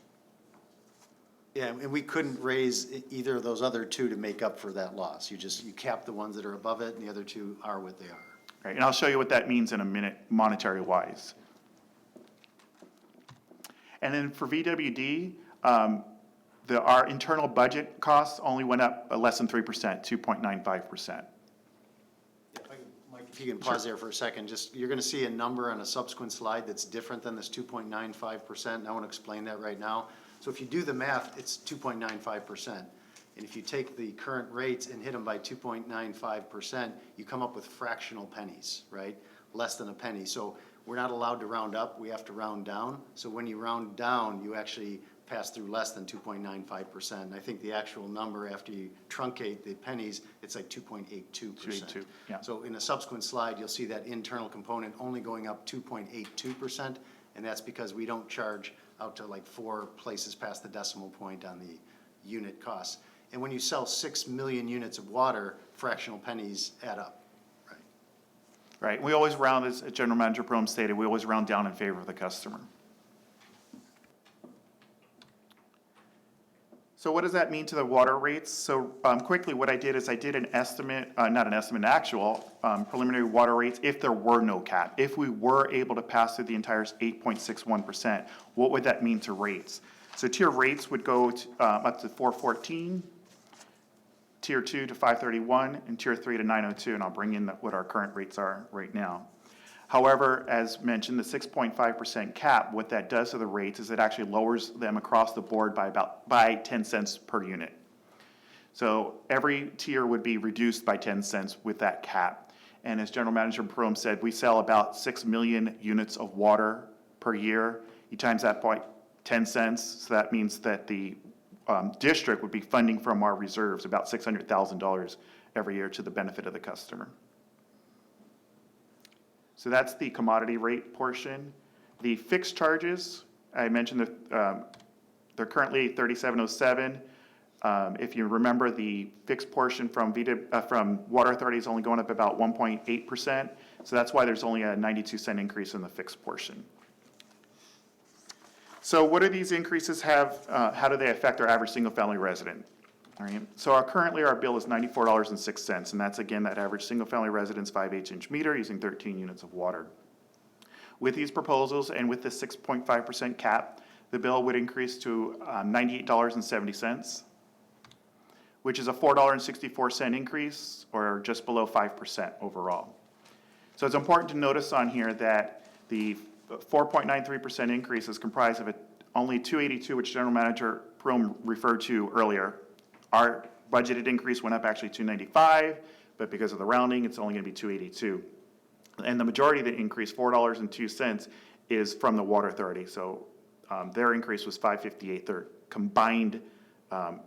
Yeah, and we couldn't raise either of those other two to make up for that loss. You cap the ones that are above it, and the other two are what they are. Right, and I'll show you what that means in a minute, monetary-wise. And then for VWD, our internal budget costs only went up less than 3%, 2.95%. Mike, if you can pause there for a second, you're gonna see a number on a subsequent slide that's different than this 2.95%, and I wanna explain that right now. So if you do the math, it's 2.95%. And if you take the current rates and hit them by 2.95%, you come up with fractional pennies, right? Less than a penny. So we're not allowed to round up, we have to round down. So when you round down, you actually pass through less than 2.95%. And I think the actual number after you truncate the pennies, it's like 2.82%. 2.82, yeah. So in a subsequent slide, you'll see that internal component only going up 2.82%, and that's because we don't charge out to like 4 places past the decimal point on the unit costs. And when you sell 6 million units of water, fractional pennies add up. Right, we always round, as General Manager Prohm stated, we always round down in favor of the customer. So what does that mean to the water rates? So quickly, what I did is I did an estimate, not an estimate, an actual preliminary water rates if there were no cap. If we were able to pass through the entire 8.61%, what would that mean to rates? So tier rates would go to, up to 414, Tier 2 to 531, and Tier 3 to 902, and I'll bring in what our current rates are right now. However, as mentioned, the 6.5% cap, what that does to the rates is it actually lowers them across the board by 10 cents per unit. So every tier would be reduced by 10 cents with that cap. And as General Manager Prohm said, we sell about 6 million units of water per year. You times that by 10 cents, so that means that the district would be funding from our reserves about $600,000 every year to the benefit of the customer. So that's the commodity rate portion. The fixed charges, I mentioned that they're currently $37.07. If you remember, the fixed portion from Water Authority is only going up about 1.8%. So that's why there's only a 92-cent increase in the fixed portion. So what do these increases have, how do they affect our average single-family resident? All right. So currently our bill is $94.06, and that's again that average single-family residence 5/8-inch meter using 13 units of water. With these proposals and with the 6.5% cap, the bill would increase to $98.70, which is a $4.64 increase, or just below 5% overall. So it's important to notice on here that the 4.93% increase is comprised of only 282, which General Manager Prohm referred to earlier. Our budgeted increase went up actually 295, but because of the rounding, it's only going to be 282. And the majority of the increase, $4.02, is from the Water Authority. So their increase was $5.58, their combined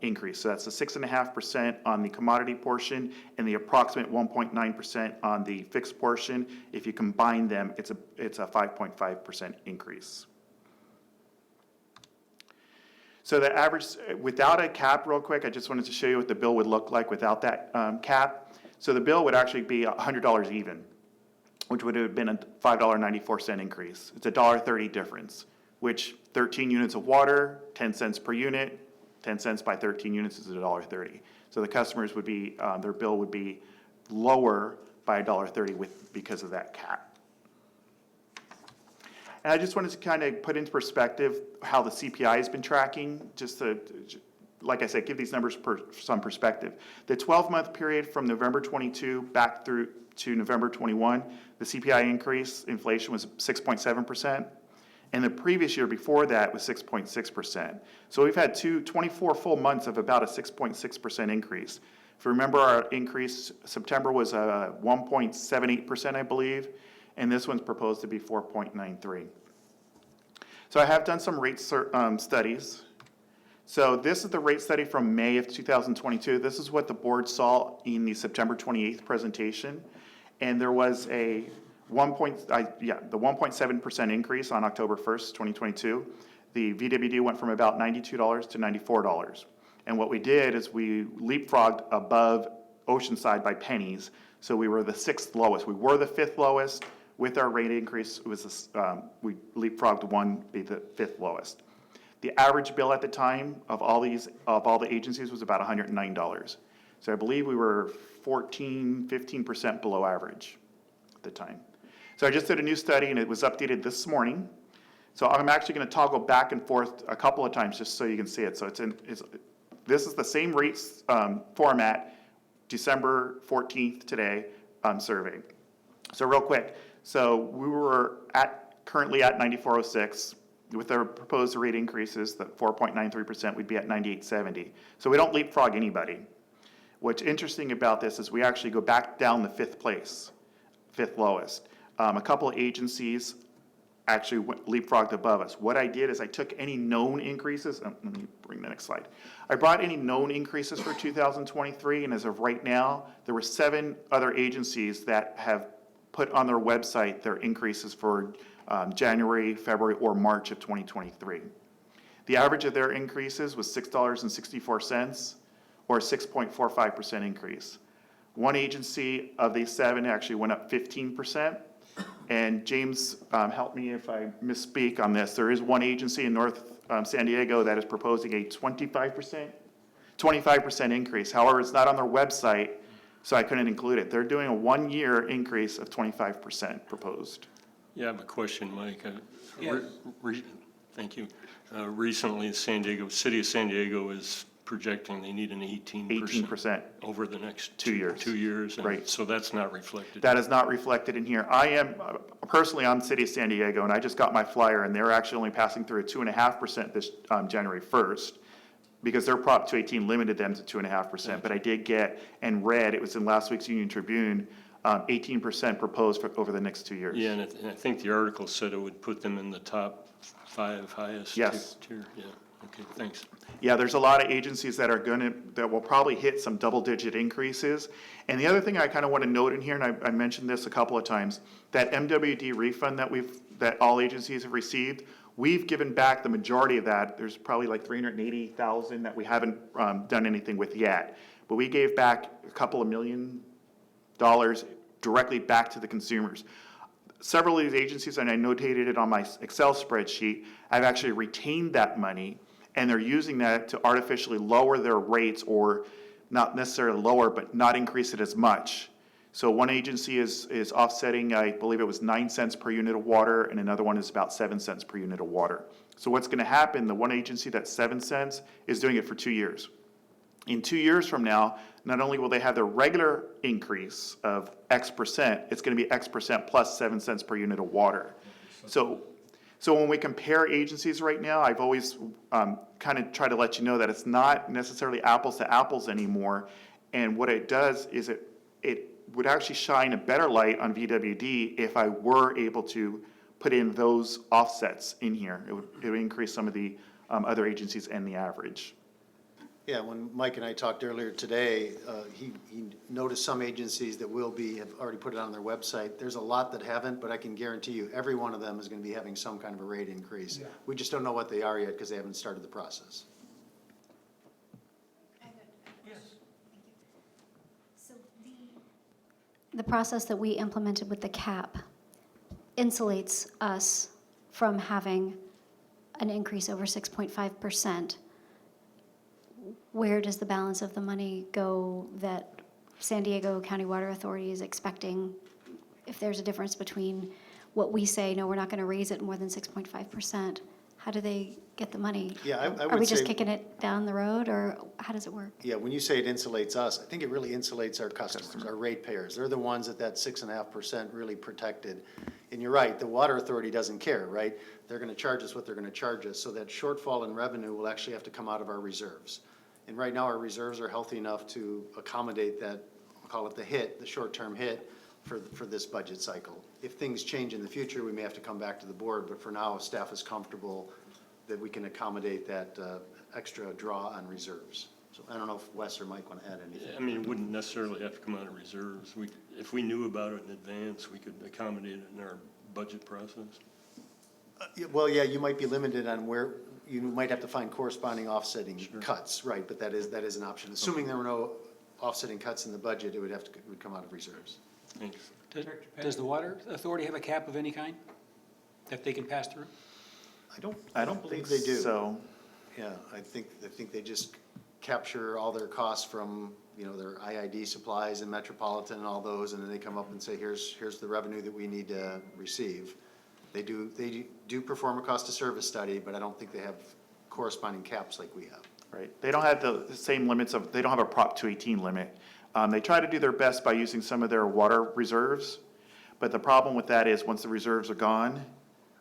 increase. So that's a 6.5% on the commodity portion and the approximate 1.9% on the fixed portion. If you combine them, it's a 5.5% increase. So the average, without a cap, real quick, I just wanted to show you what the bill would look like without that cap. So the bill would actually be $100 even, which would have been a $5.94 increase. It's a $1.30 difference, which 13 units of water, 10 cents per unit, 10 cents by 13 units is $1.30. So the customers would be, their bill would be lower by $1.30 because of that cap. And I just wanted to kind of put into perspective how the CPI has been tracking, just to, like I said, give these numbers some perspective. The 12-month period from November 22 back through to November 21, the CPI increase, inflation was 6.7%. And the previous year before that was 6.6%. So we've had 24 full months of about a 6.6% increase. If you remember, our increase, September was 1.78%, I believe, and this one's proposed to be 4.93. So I have done some rate studies. So this is the rate study from May of 2022. This is what the board saw in the September 28th presentation. And there was a the 1.7% increase on October 1st, 2022. The VWD went from about $92 to $94. And what we did is we leapfrogged above Oceanside by pennies. So we were the 6th lowest. We were the 5th lowest. With our rate increase, it was we leapfrogged one, be the 5th lowest. The average bill at the time of all the agencies was about $109. So I believe we were 15% below average at the time. So I just did a new study and it was updated this morning. So I'm actually going to toggle back and forth a couple of times just so you can see it. So this is the same rates format, December 14th today survey. So real quick, so we were currently at 9406. With our proposed rate increases, the 4.93%, we'd be at 9870. So we don't leapfrog anybody. What's interesting about this is we actually go back down the 5th place, 5th lowest. A couple of agencies actually leapfrogged above us. What I did is I took any known increases, let me bring the next slide. I brought any known increases for 2023, and as of right now, there were 7 other agencies that have put on their website their increases for January, February, or March of 2023. The average of their increases was $6.64, or a 6.45% increase. One agency of these 7 actually went up 15%. And James, help me if I misspeak on this. There is one agency in North San Diego that is proposing a 25% increase. However, it's not on their website, so I couldn't include it. They're doing a 1-year increase of 25% proposed. Yeah, I have a question, Mike. Yes. Thank you. Recently, City of San Diego is projecting they need an 18% over the next 2 years. 2 years. Right. So that's not reflected. That is not reflected in here. I am, personally, I'm City of San Diego, and I just got my flyer, and they're actually only passing through a 2.5% this January 1st, because their Prop 218 limited them to 2.5%. But I did get, and read, it was in last week's Union Tribune, 18% proposed for over the next 2 years. Yeah, and I think the article said it would put them in the top 5 highest Yes. tier. Yeah, okay, thanks. Yeah, there's a lot of agencies that will probably hit some double-digit increases. And the other thing I kind of want to note in here, and I mentioned this a couple of times, that MWD refund that all agencies have received, we've given back the majority of that. There's probably like $380,000 that we haven't done anything with yet. But we gave back a couple of $1 million directly back to the consumers. Several of these agencies, and I notated it on my Excel spreadsheet, I've actually retained that money, and they're using that to artificially lower their rates, or not necessarily lower, but not increase it as much. So one agency is offsetting, I believe it was 9 cents per unit of water, and another one is about 7 cents per unit of water. So what's going to happen, the one agency that's 7 cents is doing it for 2 years. In 2 years from now, not only will they have their regular increase of X percent, it's going to be X percent plus 7 cents per unit of water. So when we compare agencies right now, I've always kind of tried to let you know that it's not necessarily apples to apples anymore. And what it does is it would actually shine a better light on VWD if I were able to put in those offsets in here. It would increase some of the other agencies and the average. Yeah, when Mike and I talked earlier today, he noticed some agencies that have already put it on their website. There's a lot that haven't, but I can guarantee you every one of them is going to be having some kind of a rate increase. Yeah. We just don't know what they are yet because they haven't started the process. Yes. So the process that we implemented with the cap insulates us from having an increase over 6.5%. where does the balance of the money go that San Diego County Water Authority is expecting? If there's a difference between what we say, no, we're not going to raise it more than 6.5%, how do they get the money? Yeah, I Are would we just say- kicking it down the road, or how does it work? Yeah, when you say it insulates us, I think it really insulates our customers, our ratepayers. They're the ones that 6.5% really protected. And you're right, the water authority doesn't care, right? They're gonna charge us what they're gonna charge us, so that shortfall in revenue will actually have to come out of our reserves. And right now, our reserves are healthy enough to accommodate that, I'll call it the hit, the short-term hit for this budget cycle. If things change in the future, we may have to come back to the board, but for now, staff is comfortable that we can accommodate that extra draw on reserves. So I don't know if Wes or Mike want to add anything. I mean, it wouldn't necessarily have to come out of reserves. If we knew about it in advance, we could accommodate it in our budget process. Well, yeah, you might be limited on where, you might have to find corresponding offsetting cuts, right, but that is an option. Assuming there were no offsetting cuts in the budget, it would come out of reserves. Thanks. Does the water authority have a cap of any kind that they can pass through? I don't believe they do. So, Yeah, I think they just capture all their costs from, their IID supplies and Metropolitan and all those, and then they come up and say, here's the revenue that we need to receive. They do perform a cost of service study, but I don't think they have corresponding caps like we have. right, they don't have the same limits they don't have a Prop 218 limit. They try to do their best by using some of their water reserves, but the problem with that is once the reserves are gone,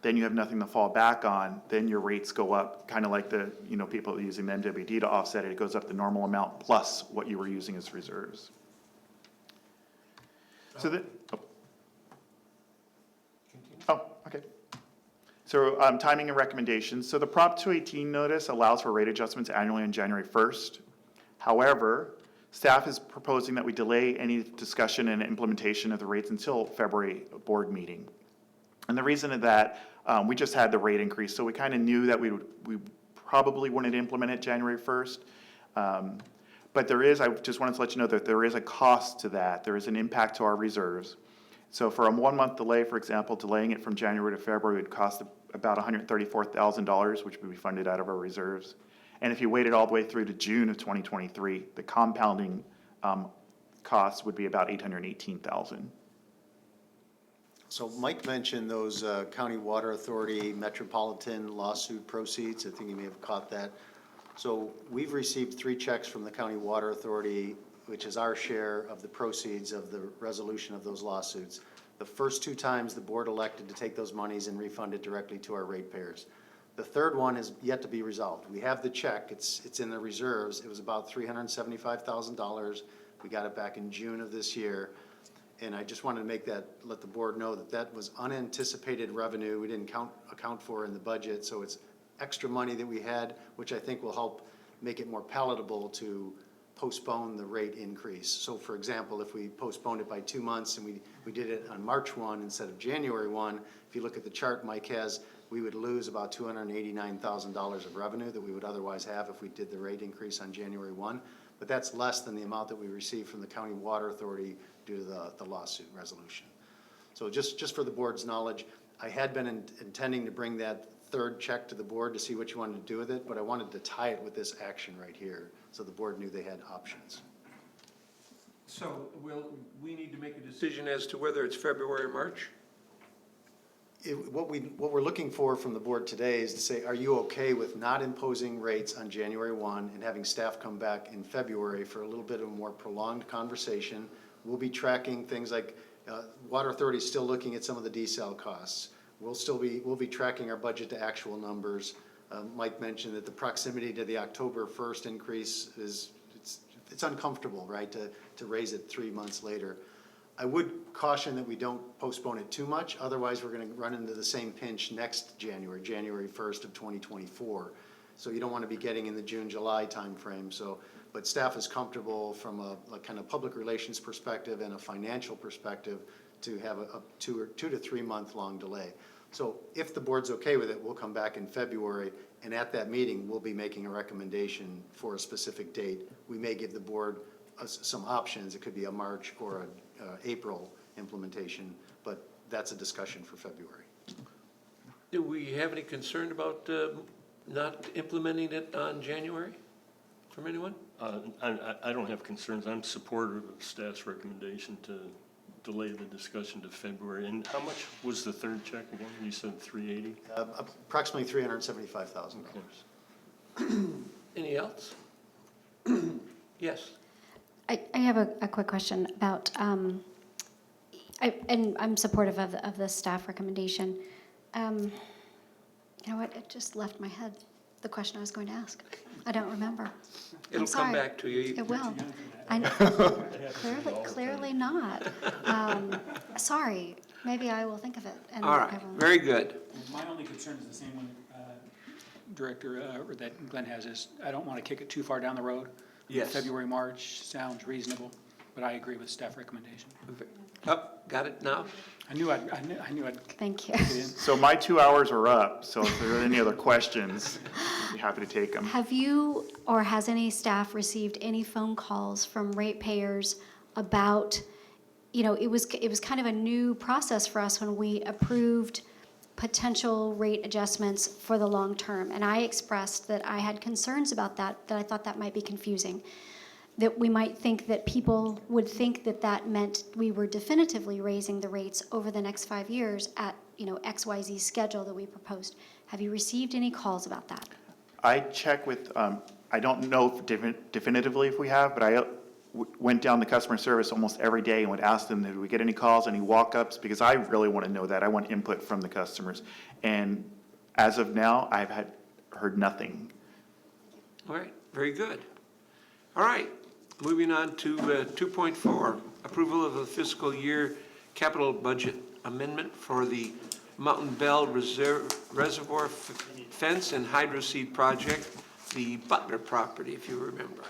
then you have nothing to fall back on, then your rates go up, kind of like the, people using the MWD to offset it, it goes up the normal amount plus what you were using as reserves. So that, okay. So timing and recommendations. So the Prop 218 notice allows for rate adjustments annually on January 1st. However, staff is proposing that we delay any discussion and implementation of the rates until February board meeting. And the reason of that, we just had the rate increase, so we kind of knew that we probably wouldn't implement it January 1st. But I just wanted to let you know that there is a cost to that. There is an impact to our reserves. So for a 1-month delay, for example, delaying it from January to February would cost about $134,000, which would be funded out of our reserves. And if you waited all the way through to June of 2023, the compounding costs would be about $818,000. So Mike mentioned those County Water Authority Metropolitan lawsuit proceeds. I think you may have caught that. So we've received 3 checks from the County Water Authority, which is our share of the proceeds of the resolution of those lawsuits. The first 2 times, the board elected to take those monies and refund it directly to our ratepayers. The third one is yet to be resolved. We have the check. It's in the reserves. It was about $375,000. We got it back in June of this year. And I just wanted to let the board know that was unanticipated revenue we didn't account for in the budget, so it's extra money that we had, which I think will help make it more palatable to postpone the rate increase. So for example, if we postponed it by 2 months and we did it on March 1 instead of January 1, if you look at the chart Mike has, we would lose about $289,000 of revenue that we would otherwise have if we did the rate increase on January 1. But that's less than the amount that we received from the County Water Authority due to the lawsuit resolution. So just for the board's knowledge, I had been intending to bring that third check to the board to see what you wanted to do with it, but I wanted to tie it with this action right here, so the board knew they had options. So will we need to make a decision as to whether it's February or March? What we're looking for from the board today is to say, are you okay with not imposing rates on January 1 and having staff come back in February for a little bit of a more prolonged conversation? We'll be tracking things like, Water Authority is still looking at some of the desal costs. We'll be tracking our budget to actual numbers. Mike mentioned that the proximity to the October 1st increase it's uncomfortable, right, to raise it 3 months later. I would caution that we don't postpone it too much, otherwise we're gonna run into the same pinch next January 1st of 2024. So you don't wanna be getting in the June, July timeframe, but staff is comfortable from a kind of public relations perspective and a financial perspective to have a 2 to 3 month long delay. So if the board's okay with it, we'll come back in February, and at that meeting, we'll be making a recommendation for a specific date. We may give the board some options. It could be a March or a April implementation, but that's a discussion for February. Do we have any concern about not implementing it on January from anyone? I don't have concerns. I'm supportive of staff's recommendation to delay the discussion to February. And how much was the third check again? You said 380? Approximately $375,000. Any else? Yes. I have a quick question about, and I'm supportive of the staff recommendation. You know what, it just left my head, the question I was going to ask. I don't remember. It'll I'm come sorry. back to you. It will. I know. Clearly not. Sorry, maybe I will think of it. And All right, I will- very good. My only concern is the same one, Director, or that Glenn has, is I don't want to kick it too far down the road. Yes. February, March sounds reasonable, but I agree with staff recommendation. Oh, got it now? I knew I'd Thank you. get in. So my 2 hours are up, so if there are any other questions, I'd be happy to take them. Have you, or has any staff received any phone calls from ratepayers about, it was kind of a new process for us when we approved potential rate adjustments for the long term. And I expressed that I had concerns about that I thought that might be confusing. That we might think that people would think that that meant we were definitively raising the rates over the next 5 years at, XYZ schedule that we proposed. Have you received any calls about that? I check with, I don't know definitively if we have, but I went down to customer service almost every day and would ask them, did we get any calls, any walk-ups? Because I really want to know that. I want input from the customers. And as of now, I've heard nothing. All right, very good. All right, moving on to 2.4, approval of the fiscal year capital budget amendment for the Mountain Bell Reservoir Fence and Hydro Seed Project, the Butler property, if you remember.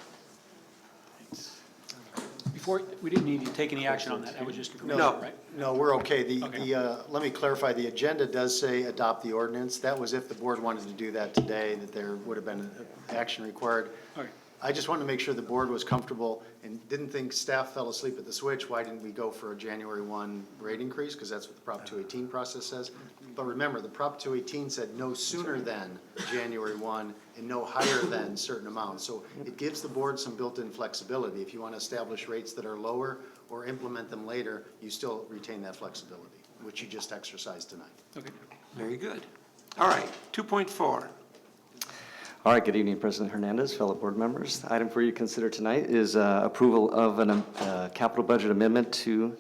Before, we didn't need to take any action on that. That was just a No. right? No, we're okay. Okay. Let me clarify, the agenda does say adopt the ordinance. That was if the board wanted to do that today, that there would have been action required. Okay. I just wanted to make sure the board was comfortable and didn't think staff fell asleep at the switch. Why didn't we go for a January 1 rate increase? Because that's what the Prop 218 process says. But remember, the Prop 218 said no sooner than January 1 and no higher than certain amounts. So it gives the board some built-in flexibility. If you want to establish rates that are lower or implement them later, you still retain that flexibility, which you just exercised tonight. Okay. Very good. All right, 2.4. All right, good evening, President Hernandez, fellow board members. The item for you to consider tonight is approval of a capital budget amendment to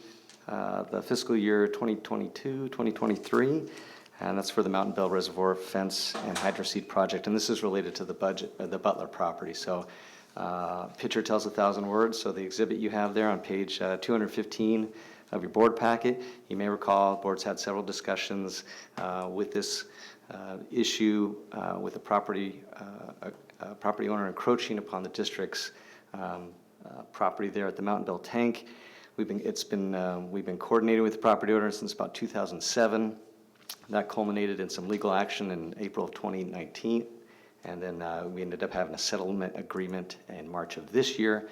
the fiscal year 2022-2023, and that's for the Mountain Bell Reservoir Fence and Hydro Seed Project, and this is related to the budget, the Butler property. So picture tells 1,000 words, so the exhibit you have there on page 215 of your board packet, you may recall, the board's had several discussions with this issue with the property owner encroaching upon the district's property there at the Mountain Bell Tank. We've been coordinating with the property owner since about 2007. That culminated in some legal action in April of 2019, and then we ended up having a settlement agreement in March of this year.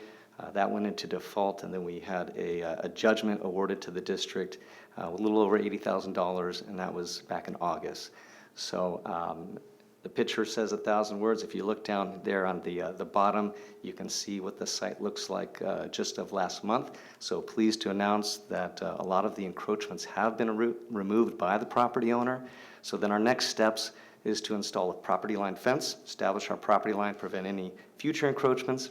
That went into default, and then we had a judgment awarded to the district, a little over $80,000, and that was back in August. So the picture says 1,000 words. If you look down there on the bottom, you can see what the site looks like just of last month. So pleased to announce that a lot of the encroachments have been removed by the property owner. So then our next steps is to install a property line fence, establish our property line, prevent any future encroachments.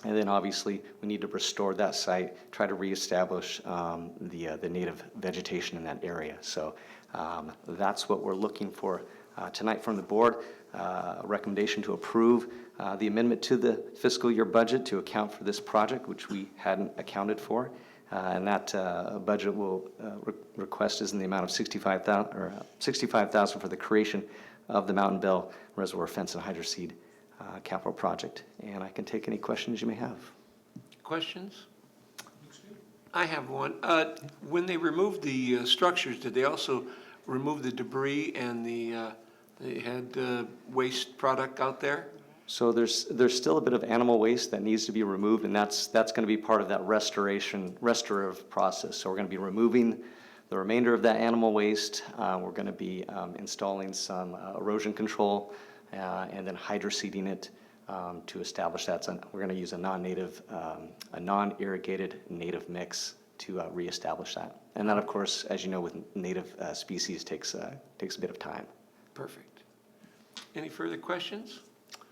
And then obviously we need to restore that site, try to reestablish the native vegetation in that area. So that's what we're looking for tonight from the board. A recommendation to approve the amendment to the fiscal year budget to account for this project, which we hadn't accounted for. And that budget will request is in the amount of $65,000 for the creation of the Mountain Bell Reservoir Fence and Hydro Seed capital project. And I can take any questions you may have. Questions? I have one. When they removed the structures, did they also remove the debris and they had waste product out there? So there's still a bit of animal waste that needs to be removed, and that's going to be part of that restorative process. So we're going to be removing the remainder of that animal waste. We're going to be installing some erosion control and then hydroseeding it to establish that. So we're going to use a non-native, a non-irrigated native mix to reestablish that. And that, of course, as you know, with native species takes a bit of time. Perfect. Any further questions?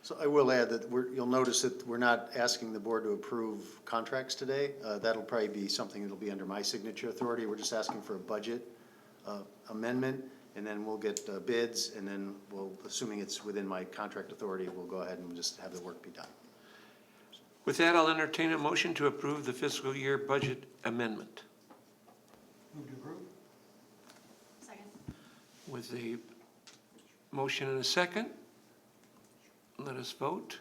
So I will add that you'll notice that we're not asking the board to approve contracts today. That'll probably be something that'll be under my signature authority. We're just asking for a budget amendment, and then we'll get bids, and then we'll, assuming it's within my contract authority, we'll go ahead and just have the work be done. With that, I'll entertain a motion to approve the fiscal year budget amendment. Move to approve? Second. With a motion and a second, let us vote.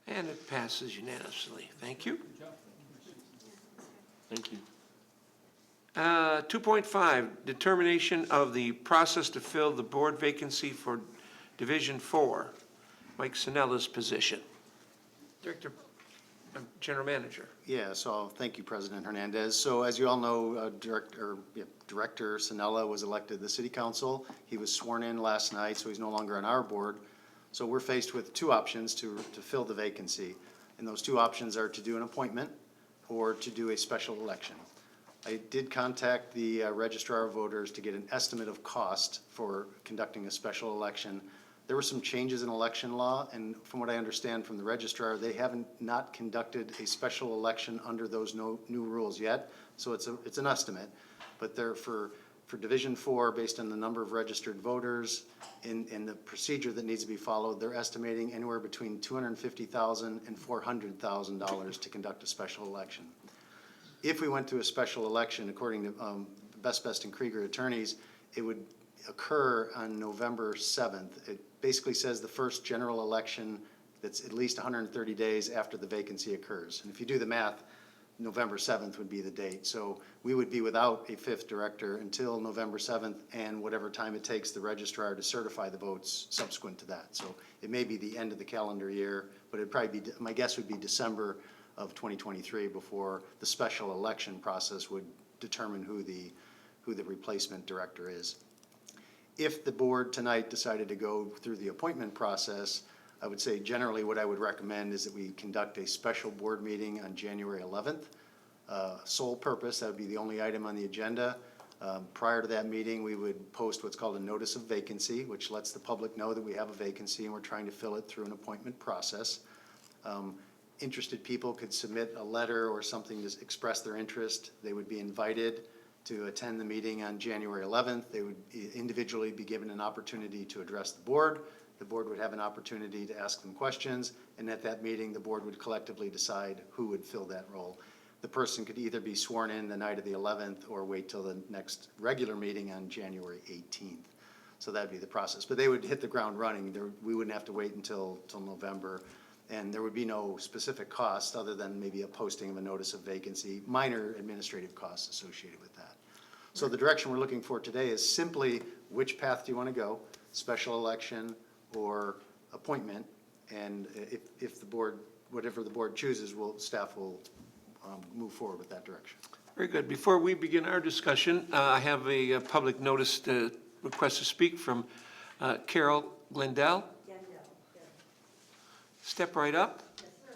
And it passes unanimously. Thank you. Good job. Thank you. 2.5, determination of the process to fill the board vacancy for Division 4, Mike Sinella's position. General Manager. Yeah, so thank you, President Hernandez. So as you all know, Director Sinella was elected to the City Council. He was sworn in last night, so he's no longer on our board. So we're faced with two options to fill the vacancy. And those two options are to do an appointment or to do a special election. I did contact the Registrar of Voters to get an estimate of cost for conducting a special election. There were some changes in election law, and from what I understand from the registrar, they haven't not conducted a special election under those new rules yet. So it's an estimate, but they're for Division 4, based on the number of registered voters in the procedure that needs to be followed, they're estimating anywhere between $250,000 and $400,000 to conduct a special election. If we went to a special election, according to Best and Krieger attorneys, it would occur on November 7th. It basically says the first general election that's at least 130 days after the vacancy occurs. And if you do the math, November 7th would be the date. So we would be without a fifth director until November 7th and whatever time it takes the registrar to certify the votes subsequent to that. So it may be the end of the calendar year, but it'd probably be, my guess would be December of 2023 before the special election process would determine who the replacement director is. If the board tonight decided to go through the appointment process, I would say generally what I would recommend is that we conduct a special board meeting on January 11th. Sole purpose, that would be the only item on the agenda. Prior to that meeting, we would post what's called a notice of vacancy, which lets the public know that we have a vacancy and we're trying to fill it through an appointment process. Interested people could submit a letter or something to express their interest. They would be invited to attend the meeting on January 11th. They would individually be given an opportunity to address the board. The board would have an opportunity to ask them questions, and at that meeting, the board would collectively decide who would fill that role. The person could either be sworn in the night of the 11th or wait till the next regular meeting on January 18th. So that'd be the process. But they would hit the ground running. We wouldn't have to wait until November. And there would be no specific cost other than maybe a posting of a notice of vacancy, minor administrative costs associated with that. So the direction we're looking for today is simply which path do you want to go, special election or appointment? And if the board, whatever the board chooses, staff will move forward with that direction. Very good. Before we begin our discussion, I have a public notice request to speak from Carol Glendale. Step right up. Yes, sir.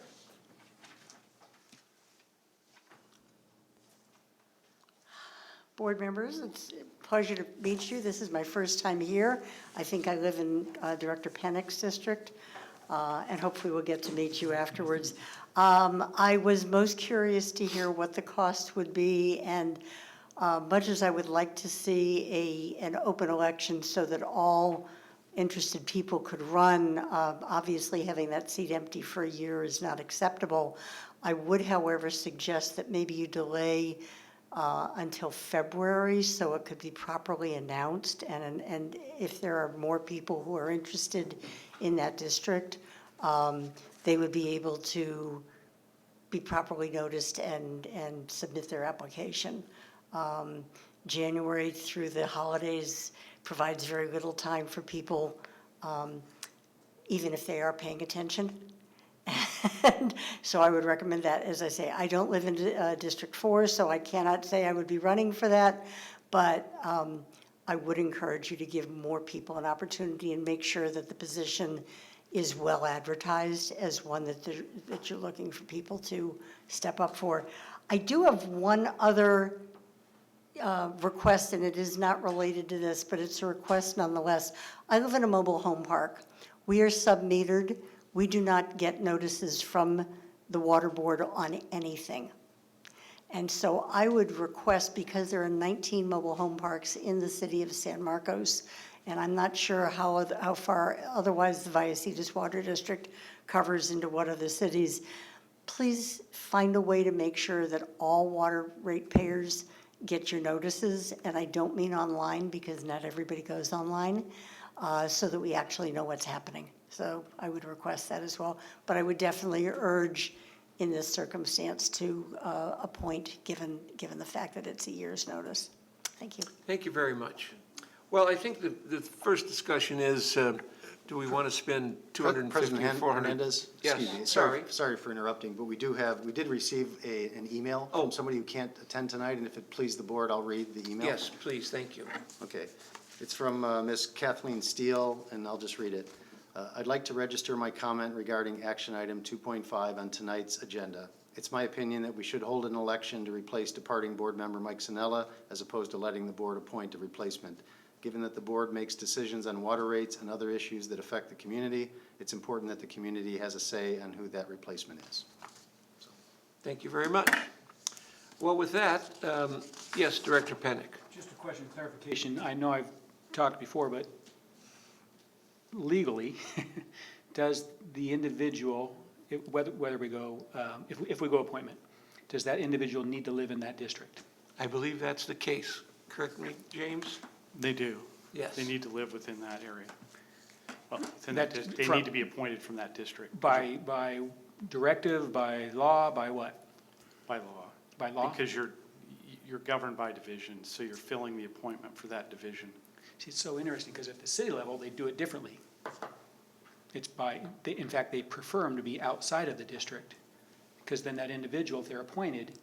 Board members, it's a pleasure to meet you. This is my first time here. I think I live in Director Pennick's district, and hopefully we'll get to meet you afterwards. I was most curious to hear what the cost would be, and much as I would like to see an open election so that all interested people could run, obviously having that seat empty for a year is not acceptable. I would, however, suggest that maybe you delay until February so it could be properly announced, and if there are more people who are interested in that district, they would be able to be properly noticed and submit their application. January through the holidays provides very little time for people, even if they are paying attention. And so I would recommend that. As I say, I don't live in District 4, so I cannot say I would be running for that, but I would encourage you to give more people an opportunity and make sure that the position is well advertised as one that you're looking for people to step up for. I do have one other request, and it is not related to this, but it's a request nonetheless. I live in a mobile home park. We are sub-metered. We do not get notices from the water board on anything. And so I would request, because there are 19 mobile home parks in the city of San Marcos, and I'm not sure how far otherwise the Vallecitos Water District covers into what other cities, please find a way to make sure that all water ratepayers get your notices, and I don't mean online because not everybody goes online, so that we actually know what's happening. So I would request that as well, but I would definitely urge in this circumstance to appoint, given the fact that it's a year's notice. Thank you. Thank you very much. Well, I think the first discussion is, do we want to spend 250 President or 400? Hernandez, Yes, excuse me, sorry. sorry for interrupting, but we did receive an email Oh. from somebody who can't attend tonight, and if it please the board, I'll read the email. Yes, please, thank you. Okay. It's from Ms. Kathleen Steele, and I'll just read it. I'd like to register my comment regarding action item 2.5 on tonight's agenda. It's my opinion that we should hold an election to replace departing board member Mike Sanella as opposed to letting the board appoint a replacement. Given that the board makes decisions on water rates and other issues that affect the community, it's important that the community has a say on who that replacement is. Thank you very much. Well, with that, yes, Director Pennick. Just a question of clarification. I know I've talked before, but legally, does the individual, whether we go, if we go appointment, does that individual need to live in that district? I believe that's the case. Correct me, James? They do. Yes. They need to live within that area. Well, That- they need to be appointed from that district By directive, by law, by what? by law. By law? Because you're governed by division, so you're filling the appointment for that division. See, it's so interesting, because at the city level, they do it differently. It's in fact, they prefer them to be outside of the district, because then that individual, if they're appointed,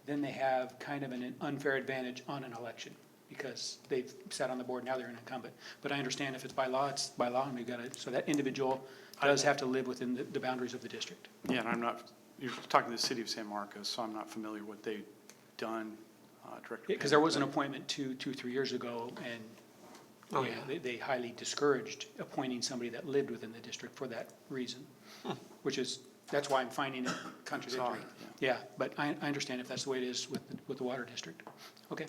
then they have kind of an unfair advantage on an election, because they've sat on the board, now they're an incumbent. But I understand if it's by law, and we've got it, so that individual does have to live within the boundaries of the district. Yeah, and I'm not, you're talking to the city of San Marcos, so I'm not familiar what they've done, Director. Because there was an appointment 3 years ago, and Oh, yeah, they highly discouraged appointing somebody that lived within the district for that reason, that's why I'm finding it contradictory. Sorry, Yeah, but I understand if that's the way it is with the water district. Okay.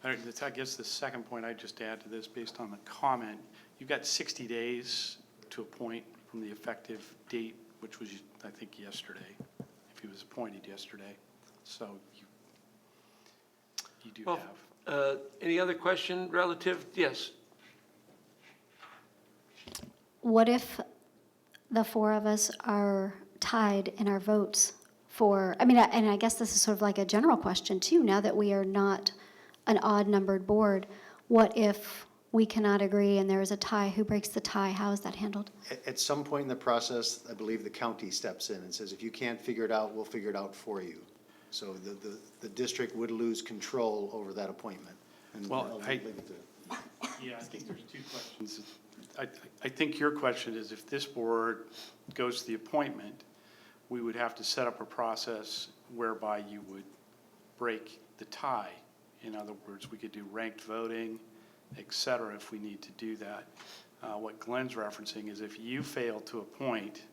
I guess the second point I'd just add to this, based on the comment, you've got 60 days to appoint from the effective date, which was, I think, yesterday, if he was appointed yesterday. So you do Well, have. Any other question relative? Yes. What if the four of us are tied in our votes for, and I guess this is sort of like a general question too, now that we are not an odd-numbered board, what if we cannot agree and there is a tie? Who breaks the tie? How is that handled? At some point in the process, I believe the county steps in and says, if you can't figure it out, we'll figure it out for you. So the district would lose control over that appointment. And Well, I'll leave it to- Yeah, I think there's two questions. I think your question is, if this board goes to the appointment, we would have to set up a process whereby you would break the tie. In other words, we could do ranked voting, et cetera, if we need to do that. What Glenn's referencing is if you fail to appoint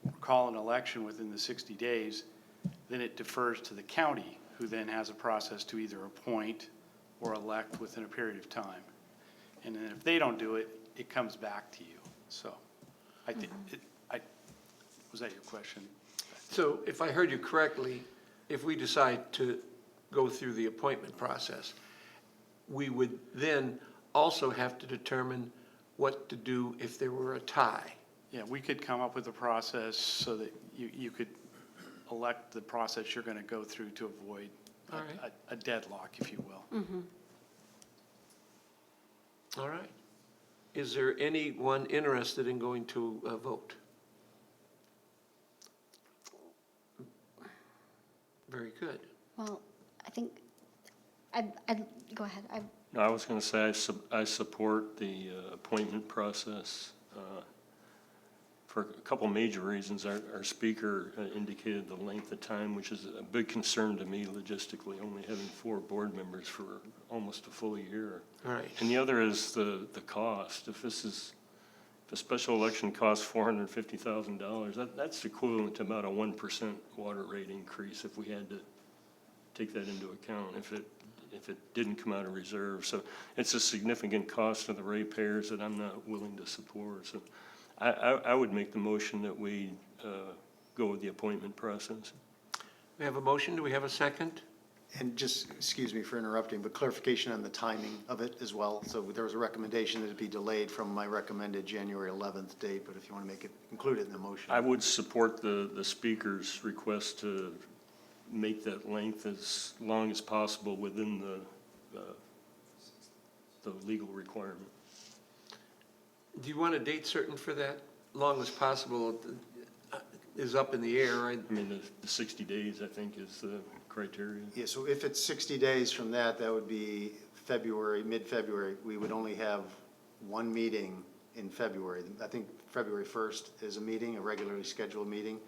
or call an election within the 60 days, then it defers to the county, who then has a process to either appoint or elect within a period of time. And then if they don't do it, it comes back to you. So I think, was that your question? So if I heard you correctly, if we decide to go through the appointment process, we would then also have to determine what to do if there were a tie. Yeah, we could come up with a process so that you could elect the process you're going to go through to avoid All right. a deadlock, if you will. All right. Is there anyone interested in going to a vote? Very good. Well, I think, go ahead. No, I was going to say I support the appointment process for a couple major reasons. Our speaker indicated the length of time, which is a big concern to me logistically, only having 4 board members for almost a full year. All right. And the other is the cost. If a special election costs $450,000, that's equivalent to about a 1% water rate increase if we had to take that into account, if it didn't come out of reserve. So it's a significant cost to the ratepayers that I'm not willing to support. So I would make the motion that we go with the appointment process. We have a motion. Do we have a second? And just, excuse me for interrupting, but clarification on the timing of it as well. So there was a recommendation that it be delayed from my recommended January 11th date, but if you want to make it, include it in the motion. I would support the speaker's request to make that length as long as possible within the legal requirement. Do you want a date certain for that? Long as possible is up in the air. I mean, the 60 days, I think, is the criteria. Yeah, so if it's 60 days from that, that would be February, mid-February. We would only have one meeting in February. I think February 1st is a meeting, a regularly scheduled meeting.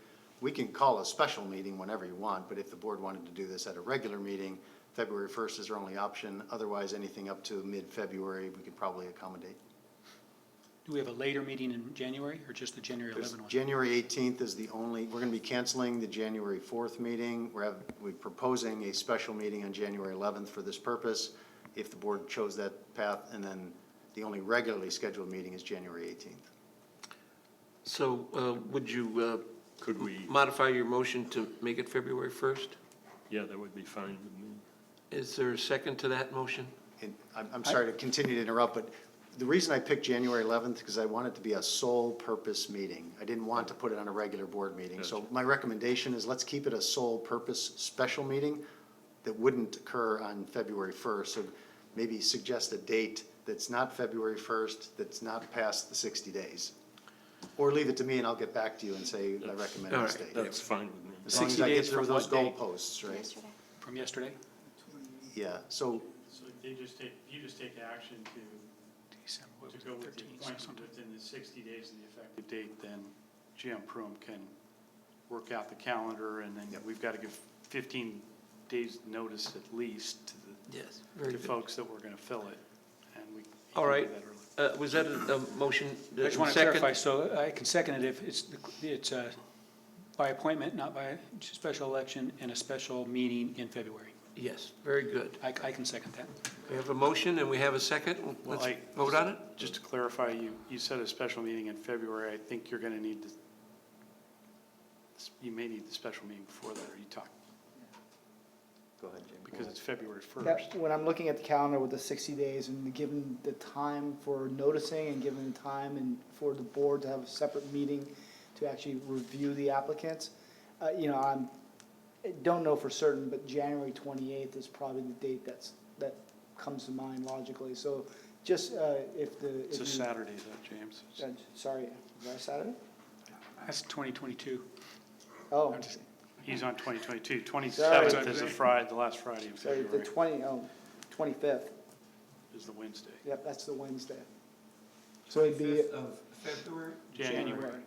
We can call a special meeting whenever you want, but if the board wanted to do this at a regular meeting, February 1st is our only option. Otherwise, anything up to mid-February, we could probably accommodate. Do we have a later meeting in January, or just the January 11 one? January 18th is the only, we're going to be canceling the January 4th meeting. We're proposing a special meeting on January 11th for this purpose, if the board chose that path, and then the only regularly scheduled meeting is January 18th. So would you Could we, modify your motion to make it February 1st? yeah, that would be fine with me. Is there a second to that motion? And I'm sorry to continue to interrupt, but the reason I picked January 11th, because I want it to be a sole purpose meeting. I didn't want to put it on a regular board meeting. So my recommendation is let's keep it a sole purpose special meeting that wouldn't occur on February 1st. So maybe suggest a date that's not February 1st, that's not past the 60 days. Or leave it to me and I'll get back to you and say I recommend All this right. date. That's fine with me. As long as 60 I get days through from those what date? goalposts, right? From yesterday? Yeah, so So you just take action to December, what was go it, with the 13th or appointment something? within the 60 days of the effective date, then Jim Prum can work out the calendar, and then we've got to give 15 days notice at least to Yes. the folks that we're going to fill it, and we. All right. can do that early. Was that a motion? I just want to clarify, so I can second it if it's by appointment, not by special election, and a special meeting in February. Yes, very good. I can second that. We have a motion and we have a second. Well, Let's vote on it. Just to clarify, you said a special meeting in February. I think you're going to need you may need the special meeting before that, or you talk, go ahead, Jim. because it's February 1st. That, when I'm looking at the calendar with the 60 days and given the time for noticing and given the time and for the board to have a separate meeting to actually review the applicants, I don't know for certain, but January 28th is probably the date that comes to mind logically. So just if the. It's a Saturday though, James. Sorry, is that a Saturday? That's 2022. Oh, I'm just- He's on 2022. Sorry. 27th is the last Friday of sorry, the February, 25th. is the Wednesday. Yep, that's the Wednesday. So it'd be. Of February? January.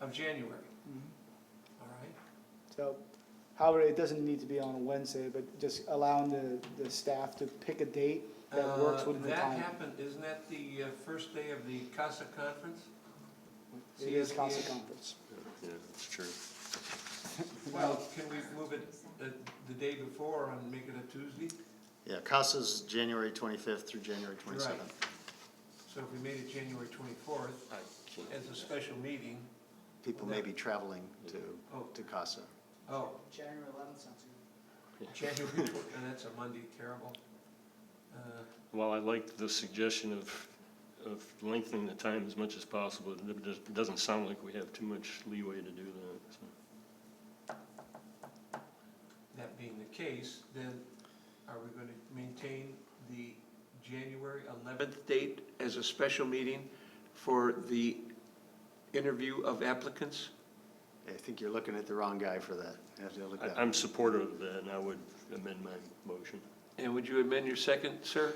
Of January. Mm-hmm. All right. So, however, it doesn't need to be on a Wednesday, but just allowing the staff to pick a date that works within the time. That happened, isn't that the first day of the CASA conference? It is CSBA? council conference. Yeah, that's true. Well, can we move it the day before and make it a Tuesday? Yeah, CASA's January 25th through January 27th. Right. So if we made it January 24th as a special meeting, People may be traveling Oh. to CASA. oh, January 11th sounds good. January, and that's a Monday, terrible. Well, I like the suggestion of lengthening the time as much as possible. It doesn't sound like we have too much leeway to do that, so. That being the case, then are we going to maintain the January 11th date as a special meeting for the interview of applicants? I think you're looking at the wrong guy for that. You have to look at. I'm supportive of that, and I would amend my motion. And would you amend your second, sir?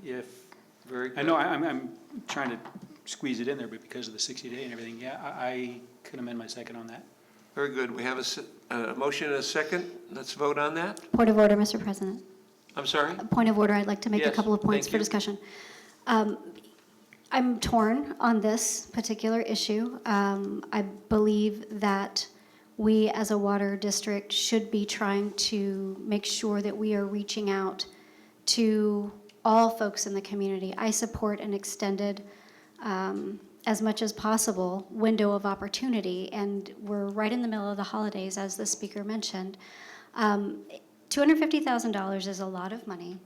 If, Very good. I know I'm trying to squeeze it in there, but because of the 60-day and everything, yeah, I could amend my second on that. Very good. We have a motion and a second. Let's vote on that. Point of order, Mr. President. I'm sorry? Point of order, I'd like to make a Yes, couple of points thank for you. discussion. I'm torn on this particular issue. I believe that we, as a water district, should be trying to make sure that we are reaching out to all folks in the community. I support an extended, as much as possible, window of opportunity, and we're right in the middle of the holidays, as the speaker mentioned. $250,000 is a lot of money.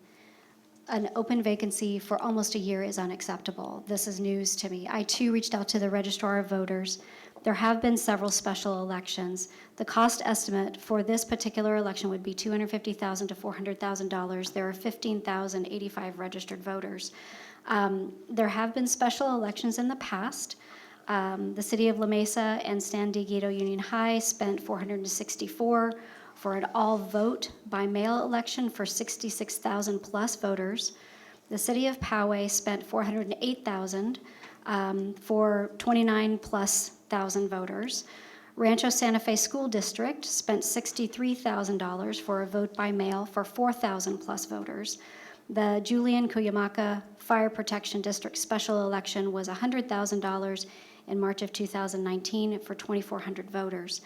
An open vacancy for almost a year is unacceptable. This is news to me. I too reached out to the registrar of voters. There have been several special elections. The cost estimate for this particular election would be $250,000 to $400,000. There are 15,085 registered voters. There have been special elections in the past. The city of La Mesa and San Diego Union High spent $464 for an all-vote by mail election for 66,000 plus voters. The city of Poway spent $408,000 for 29 plus thousand voters. Rancho Santa Fe School District spent $63,000 for a vote by mail for 4,000 plus voters. The Julian Cuyamaca Fire Protection District special election was $100,000 in March of 2019 for 2,400 voters.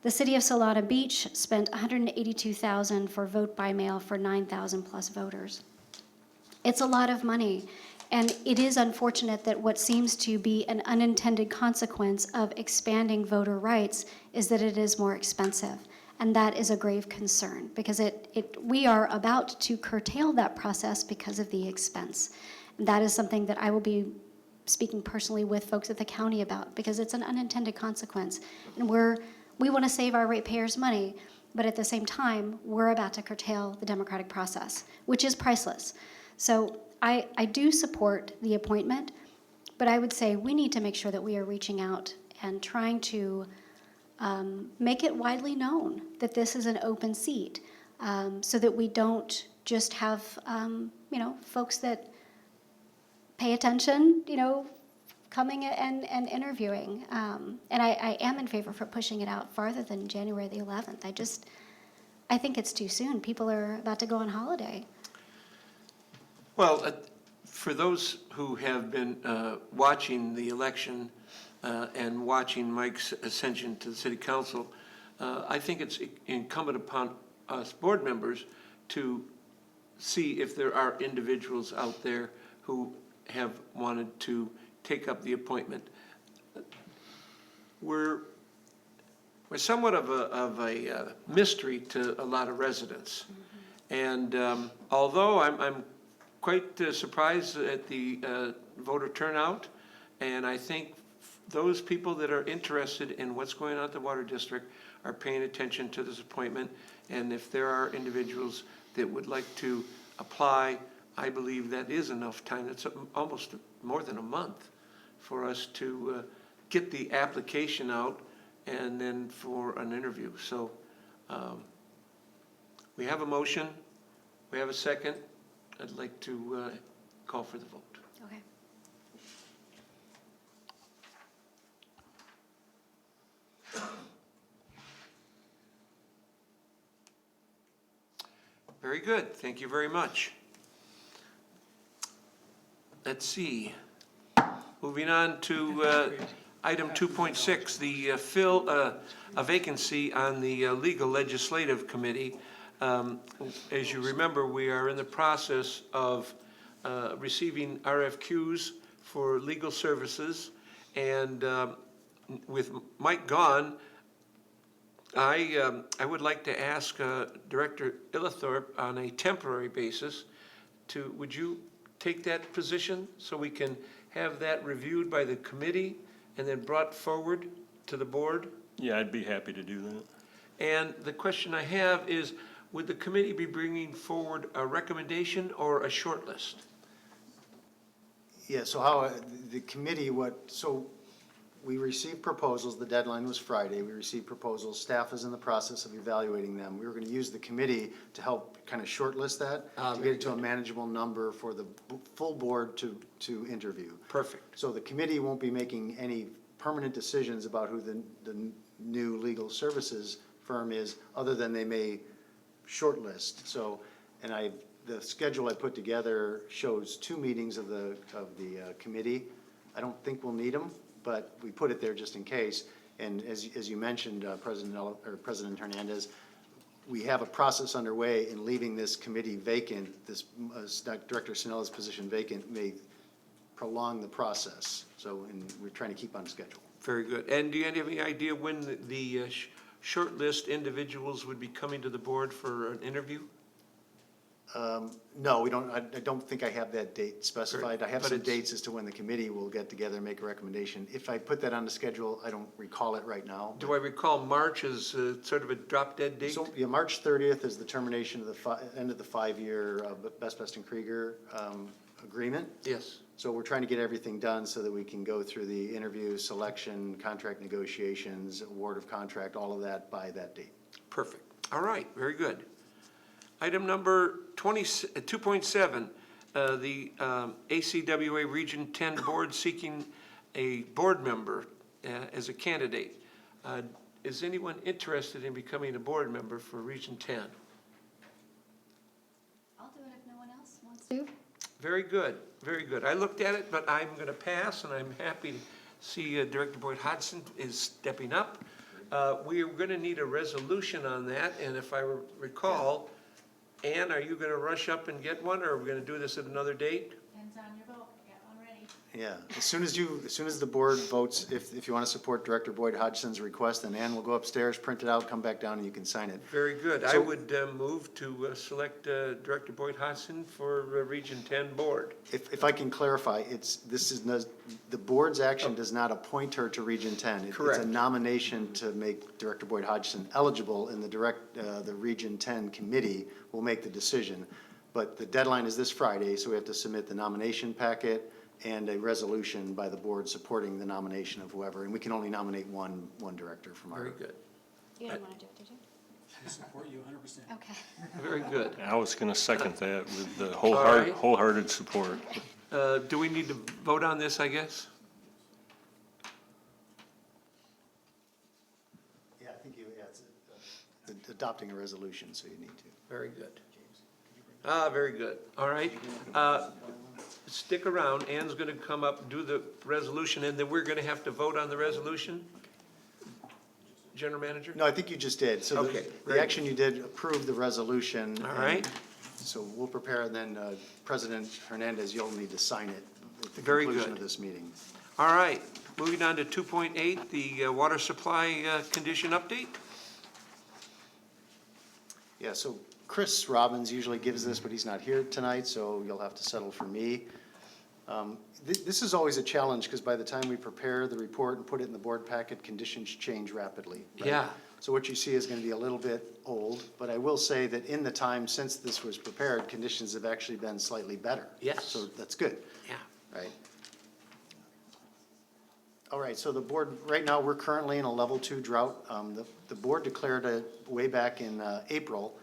The city of Solana Beach spent $182,000 for vote by mail for 9,000 plus voters. It's a lot of money, and it is unfortunate that what seems to be an unintended consequence of expanding voter rights is that it is more expensive, and that is a grave concern because we are about to curtail that process because of the expense. And that is something that I will be speaking personally with folks at the county about because it's an unintended consequence, and we want to save our ratepayers' money, but at the same time, we're about to curtail the democratic process, which is priceless. So I do support the appointment, but I would say we need to make sure that we are reaching out and trying to make it widely known that this is an open seat, so that we don't just have, folks that pay attention, coming and interviewing. And I am in favor for pushing it out farther than January the 11th. I think it's too soon. People are about to go on holiday. Well, for those who have been watching the election and watching Mike's ascension to the city council, I think it's incumbent upon us board members to see if there are individuals out there who have wanted to take up the appointment. We're somewhat of a mystery to a lot of residents. And although I'm quite surprised at the voter turnout, and I think those people that are interested in what's going on at the Water District are paying attention to this appointment, and if there are individuals that would like to apply, I believe that is enough time. It's almost more than a month for us to get the application out and then for an interview. So we have a motion, we have a second. I'd like to call for the vote. Okay. Very good, thank you very much. Let's see. Moving on to item 2.6, the fill a vacancy on the Legal Legislative Committee. As you remember, we are in the process of receiving RFQs for legal services, and with Mike gone, I would like to ask Director Illithorpe on a temporary basis would you take that position so we can have that reviewed by the committee and then brought forward to the board? Yeah, I'd be happy to do that. And the question I have is, would the committee be bringing forward a recommendation or a short list? Yeah, so how, the committee, we received proposals, the deadline was Friday, we received proposals, staff is in the process of evaluating them. We were gonna use the committee to help kind of shortlist that, to get it to a manageable number for the full board to interview. Perfect. So the committee won't be making any permanent decisions about who the new legal services firm is, other than they may shortlist. So, and the schedule I put together shows 2 meetings of the committee. I don't think we'll need them, but we put it there just in case. And as you mentioned, President Hernandez, we have a process underway in leaving this committee vacant. This Director Sinella's position vacant may prolong the process. So, and we're trying to keep on schedule. Very good. And do you have any idea when the shortlist individuals would be coming to the board for an interview? No, we don't, I don't think I have that date specified. I have But some it's- dates as to when the committee will get together and make a recommendation. If I put that on the schedule, I don't recall it right now. Do I recall March as sort of a drop dead date? So, yeah, March 30th is the termination of the end of the 5-year Best and Krieger agreement. Yes. So we're trying to get everything done so that we can go through the interview, selection, contract negotiations, award of contract, all of that by that date. Perfect. All right, very good. Item number 2.7, the ACWA Region 10 Board seeking a board member as a candidate. Is anyone interested in becoming a board member for Region 10? I'll do it if no one else wants to. Very good, very good. I looked at it, but I'm going to pass, and I'm happy to see Director Boyd Hodgson is stepping up. We are going to need a resolution on that, and if I recall, Ann, are you going to rush up and get one, or are we going to do this at another date? Depends on your vote. Get one ready. Yeah, as soon as the board votes, if you want to support Director Boyd Hodgson's request, then Ann will go upstairs, print it out, come back down, and you can sign it. Very good. I So- would move to select Director Boyd Hodgson for Region 10 Board. If I can clarify, the board's action does not appoint her to Region 10. Correct. It's a nomination to make Director Boyd Hodgson eligible, and the Region 10 committee will make the decision. But the deadline is this Friday, so we have to submit the nomination packet and a resolution by the board supporting the nomination of whoever, and we can only nominate one director from our. Very good. You didn't want to do it, did you? I support you 100%. Okay. Very good. I was going to second that with the right. wholehearted support. Do we need to vote on this, I guess? Yeah, I think it's adopting a resolution, so you need to. Very good. Very good. All right. Stick around. Ann's going to come up, do the resolution, and then we're going to have to vote on the resolution? General Manager? No, I think you just did. So Okay, the great. action you did, approve the resolution. All right. So we'll prepare, and then President Hernandez, you'll need to sign it at the Very conclusion good. of this meeting. All right. Moving on to 2.8, the water supply condition update. Yeah, so Chris Robbins usually gives this, but he's not here tonight, so you'll have to settle for me. This is always a challenge, because by the time we prepare the report and put it in the board packet, conditions change rapidly. right? Yeah. So what you see is gonna be a little bit old, but I will say that in the time since this was prepared, conditions have actually been slightly better. Yes. So that's good, Yeah. right? All right, so the board, right now, we're currently in a level 2 drought. The board declared it way back in April,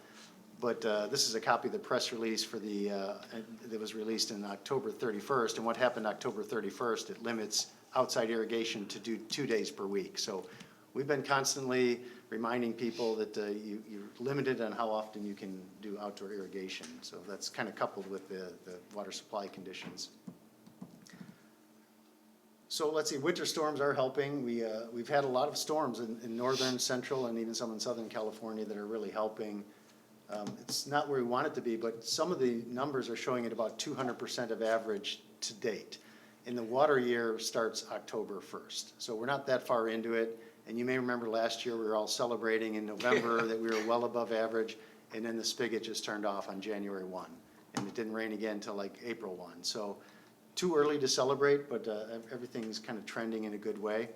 but this is a copy of the press release for that was released in October 31st. And what happened October 31st, it limits outside irrigation to do 2 days per week. So we've been constantly reminding people that you're limited on how often you can do outdoor irrigation. So that's kind of coupled with the water supply conditions. So let's see, winter storms are helping. We've had a lot of storms in northern, central, and even some in southern California that are really helping. It's not where we want it to be, but some of the numbers are showing at about 200% of average to date. And the water year starts October 1st. So we're not that far into it. And you may remember last year, we were all celebrating in November that we were well above average, and then the spigot just turned off on January 1. And it didn't rain again until like April 1. So too early to celebrate, but everything's kind of trending in a good way.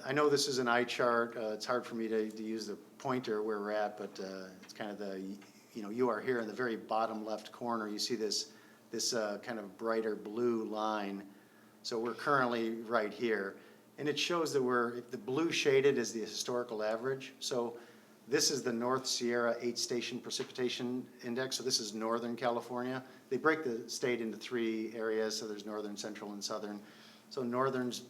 I know this is an eye chart. It's hard for me to use the pointer where we're at, but it's kind of you are here in the very bottom left corner. You see this kind of brighter blue line. So we're currently right here. And it shows that the blue shaded is the historical average. So this is the North Sierra 8-station precipitation index. So this is Northern California. They break the state into 3 areas. So there's northern, central, and southern. So northern's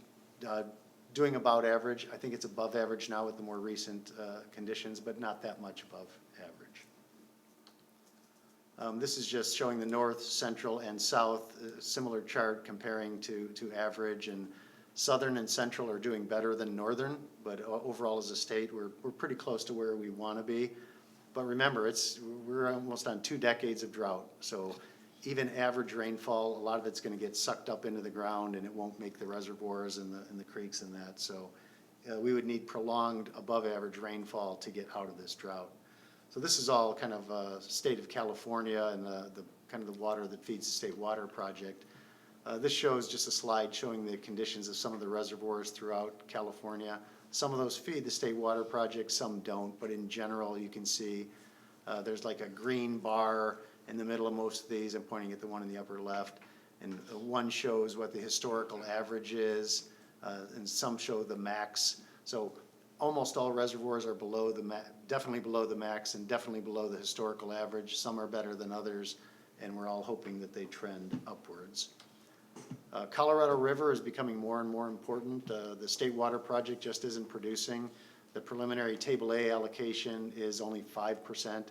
doing about average. I think it's above average now with the more recent conditions, but not that much above average. This is just showing the north, central, and south, similar chart comparing to average. And southern and central are doing better than northern, but overall as a state, we're pretty close to where we want to be. But remember, we're almost on 2 decades of drought. So even average rainfall, a lot of it's going to get sucked up into the ground, and it won't make the reservoirs and the creeks and that. So we would need prolonged above average rainfall to get out of this drought. So this is all kind of state of California and the kind of the water that feeds the state water project. This shows just a slide showing the conditions of some of the reservoirs throughout California. Some of those feed the state water project, some don't, but in general you can see there's like a green bar in the middle of most of these. I'm pointing at the one in the upper left, and one shows what the historical average is, and some show the max. So almost all reservoirs are below the definitely below the max and definitely below the historical average. Some are better than others, and we're all hoping that they trend upwards. Colorado River is becoming more and more important. The state water project just isn't producing. The preliminary Table A allocation is only 5%.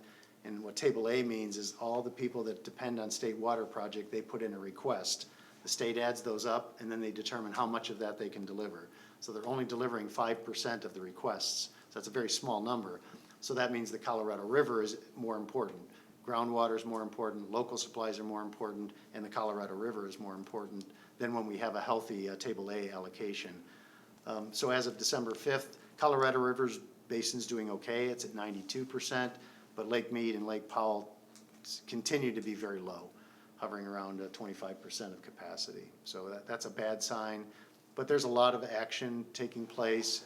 And what Table A means is all the people that depend on state water project, they put in a request. The state adds those up, and then they determine how much of that they can deliver. So they're only delivering 5% of the requests. So that's a very small number. So that means the Colorado River is more important. Groundwater is more important, local supplies are more important, and the Colorado River is more important than when we have a healthy Table A allocation. So as of December 5th, Colorado River's basin's doing okay. It's at 92%, but Lake Mead and Lake Powell continue to be very low, hovering around 25% of capacity. So that's a bad sign, but there's a lot of action taking place.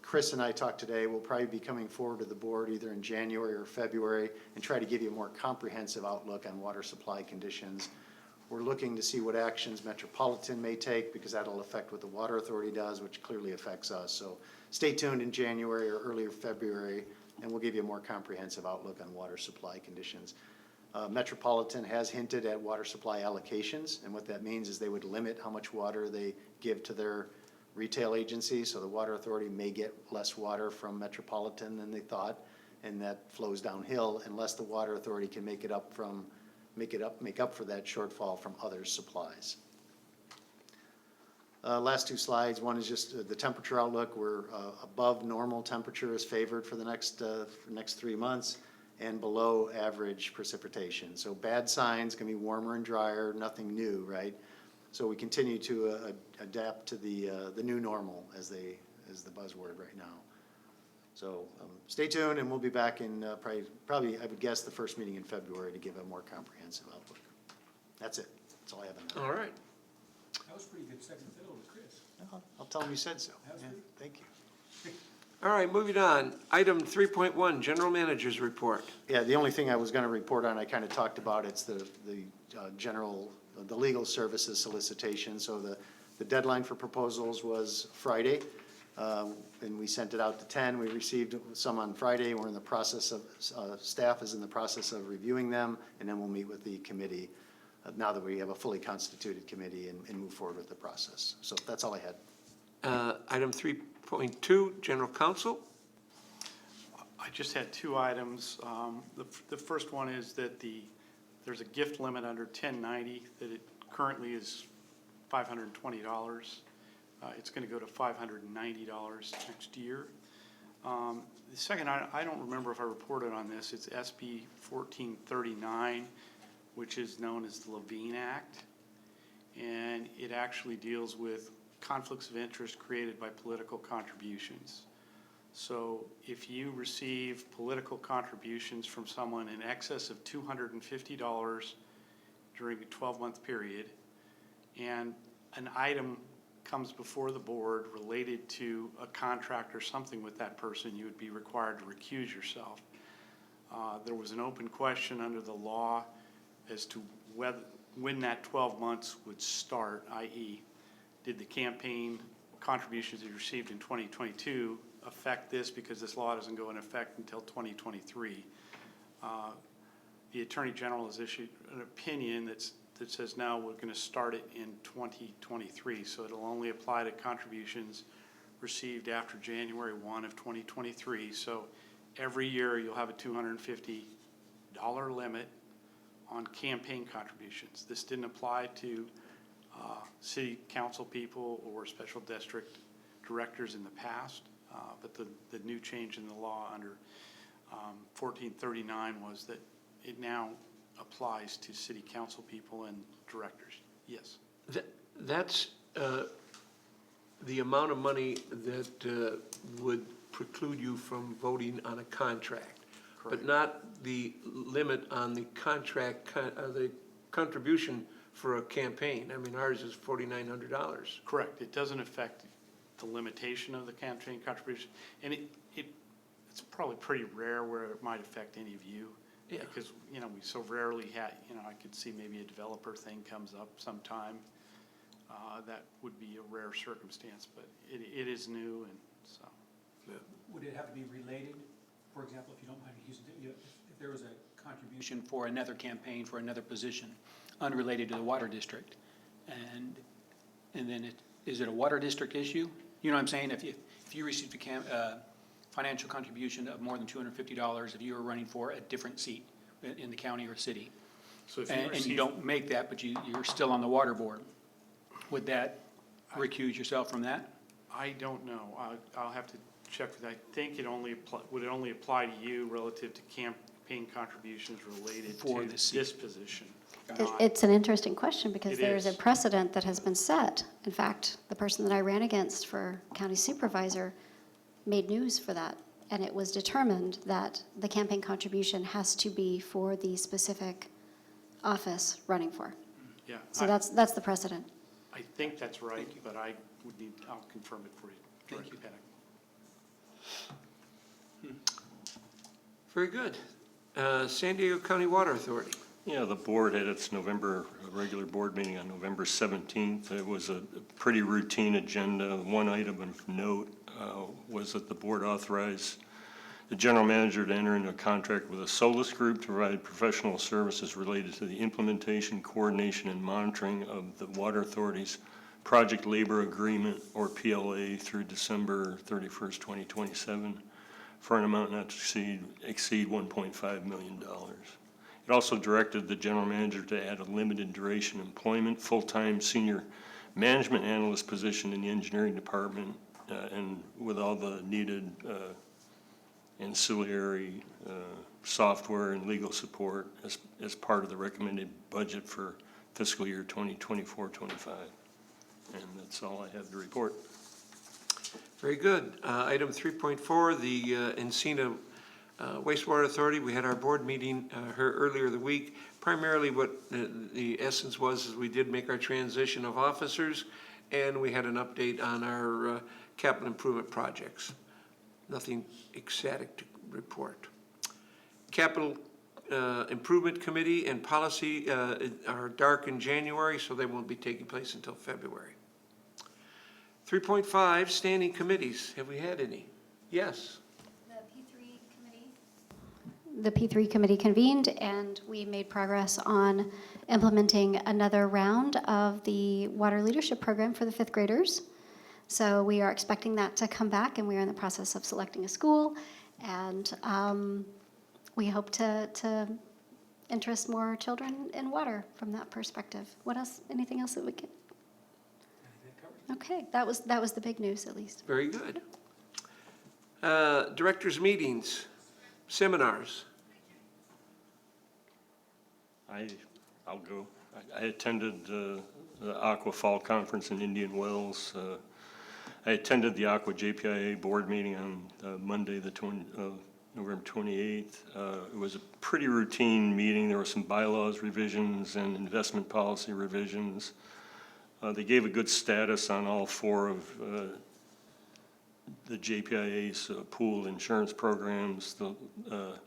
Chris and I talked today. We'll probably be coming forward to the board either in January or February and try to give you a more comprehensive outlook on water supply conditions. We're looking to see what actions Metropolitan may take, because that'll affect what the Water Authority does, which clearly affects us. So stay tuned in January or earlier February, and we'll give you a more comprehensive outlook on water supply conditions. Metropolitan has hinted at water supply allocations, and what that means is they would limit how much water they give to their retail agency. So the Water Authority may get less water from Metropolitan than they thought, and that flows downhill unless the Water Authority can make up for that shortfall from other supplies. Last 2 slides. One is just the temperature outlook. We're above normal temperature is favored for the next 3 months, and below average precipitation. So bad signs can be warmer and drier, nothing new, right? So we continue to adapt to the new normal as the buzzword right now. So stay tuned, and we'll be back in probably I would guess the first meeting in February to give a more comprehensive outlook. That's it. That's all I have on that. All right. That was pretty good second fiddle to Chris. I'll tell them you said so. That was Yeah, good. thank you. All right, moving on. Item 3.1, General Manager's Report. Yeah, the only thing I was going to report on, I kind of talked about, it's the legal services solicitation. So the deadline for proposals was Friday, and we sent it out to 10. We received some on Friday. We're in the process of, staff is in the process of reviewing them, and then we'll meet with the committee now that we have a fully constituted committee and move forward with the process. So that's all I had. Item 3.2, General Counsel. I just had 2 items. The first one is that there's a gift limit under 1090 that it currently is $520. It's going to go to $590 next year. The second, I don't remember if I reported on this. It's SB 1439, which is known as the Levine Act, and it actually deals with conflicts of interest created by political contributions. So if you receive political contributions from someone in excess of $250 during a 12-month period, and an item comes before the board related to a contract or something with that person, you would be required to recuse yourself. There was an open question under the law as to when that 12 months would start, i.e., did the campaign contributions that you received in 2022 affect this because this law doesn't go into effect until 2023. The Attorney General has issued an opinion that says now we're going to start it in 2023. So it'll only apply to contributions received after January 1 of 2023. So every year you'll have a $250 limit on campaign contributions. This didn't apply to city council people or special district directors in the past, but the new change in the law under 1439 was that it now applies to city council people and directors. Yes. That's the amount of money that would preclude you from voting on a contract, but not the limit on the contract, the contribution for a campaign. I mean, ours is $4,900. Correct. It doesn't affect the limitation of the campaign contribution. And it's probably pretty rare where it might affect any of you. Yeah. Because, we so rarely have, I could see maybe a developer thing comes up sometime. That would be a rare circumstance, but it is new, and so. Would it have to be related? For example, if you don't mind using it, if there was a contribution for another campaign, for another position, unrelated to the water district, and then is it a water district issue? You know what I'm saying? If you received a financial contribution of more than $250 if you were running for a different seat in the county or city, So if you and you don't make that, but you're still on the water board, would that recuse yourself from that? I don't know. I'll have to check with, I think would it only apply to you relative to campaign contributions related For to the seat. this position? It's an interesting question because It there's a is. precedent that has been set. In fact, the person that I ran against for county supervisor made news for that. And it was determined that the campaign contribution has to be for the specific office running for. Yeah. So that's the precedent. I think that's right, but I'll confirm it for you. Thank you. Director Pettit. Very good. San Diego County Water Authority. Yeah, the board had its regular board meeting on November 17th. It was a pretty routine agenda. One item of note was that the board authorized the general manager to enter into a contract with a Solus Group to provide professional services related to the implementation, coordination, and monitoring of the Water Authority's Project Labor Agreement, or PLA, through December 31st, 2027, for an amount not to exceed $1.5 million. It also directed the general manager to add a limited duration employment, full-time senior management analyst position in the engineering department, and with all the needed ancillary software and legal support as part of the recommended budget for fiscal year 2024-25. And that's all I have to report. Very good. Item 3.4, the Encina Wastewater Authority. We had our board meeting here earlier the week. Primarily what the essence was is we did make our transition of officers, and we had an update on our capital improvement projects. Nothing ecstatic to report. Capital Improvement Committee and Policy are dark in January, so they won't be taking place until February. 3.5, standing committees. Have we had any? Yes. The P3 committee convened, and we made progress on implementing another round of the water leadership program for the fifth graders. So we are expecting that to come back, and we are in the process of selecting a school, and we hope to interest more children in water from that perspective. What else? Anything else that we can? Okay, that was the big news, at least. Very good. Directors' meetings, seminars. I'll go. I attended the Aqua Fall Conference in Indian Wells. I attended the Aqua JPIA board meeting on Monday, November 28th. It was a pretty routine meeting. There were some bylaws revisions and investment policy revisions. They gave a good status on all four of the JPIA's pooled insurance programs,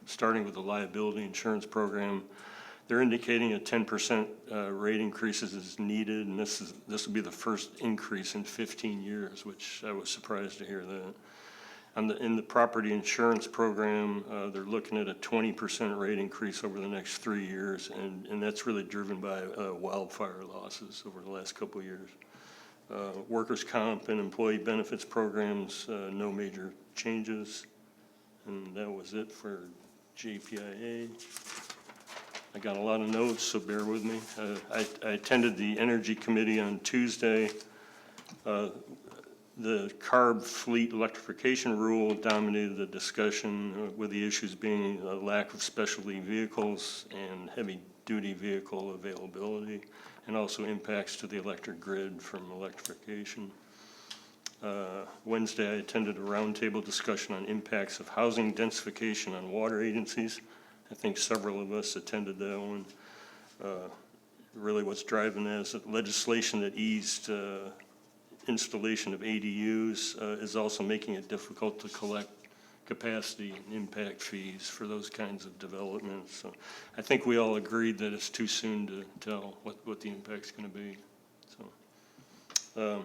starting with the liability insurance program. They're indicating a 10% rate increases is needed, and this will be the first increase in 15 years, which I was surprised to hear that. In the property insurance program, they're looking at a 20% rate increase over the next 3 years, and that's really driven by wildfire losses over the last couple of years. Workers' comp and employee benefits programs, no major changes. And that was it for JPIA. I got a lot of notes, so bear with me. I attended the Energy Committee on Tuesday. The CARB fleet electrification rule dominated the discussion, with the issues being a lack of specialty vehicles and heavy-duty vehicle availability, and also impacts to the electric grid from electrification. Wednesday, I attended a roundtable discussion on impacts of housing densification on water agencies. I think several of us attended that one. Really what's driving that is that legislation that eased installation of ADUs is also making it difficult to collect capacity and impact fees for those kinds of developments. So I think we all agreed that it's too soon to tell what the impact's going to be. So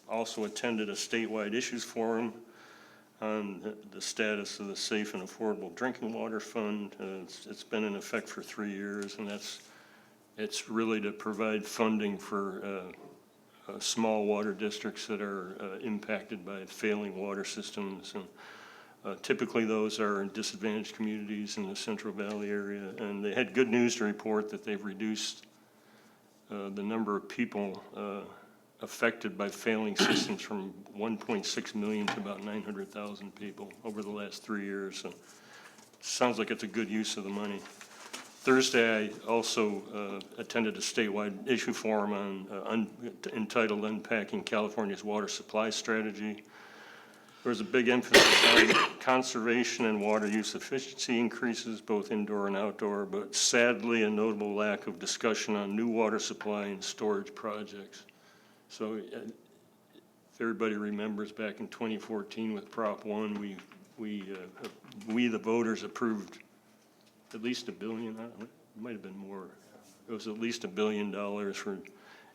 also attended a statewide issues forum on the status of the Safe and Affordable Drinking Water Fund. It's been in effect for 3 years, and it's really to provide funding for small water districts that are impacted by failing water systems. And typically those are in disadvantaged communities in the Central Valley area. And they had good news to report that they've reduced the number of people affected by failing systems from 1.6 million to about 900,000 people over the last 3 years. So sounds like it's a good use of the money. Thursday, I also attended a statewide issue forum entitled Unpacking California's Water Supply Strategy. There was a big emphasis on conservation and water use efficiency increases, both indoor and outdoor, but sadly a notable lack of discussion on new water supply and storage projects. So if everybody remembers back in 2014 with Prop 1, we the voters approved at least $1 billion, it might have been more. It was at least $1 billion for,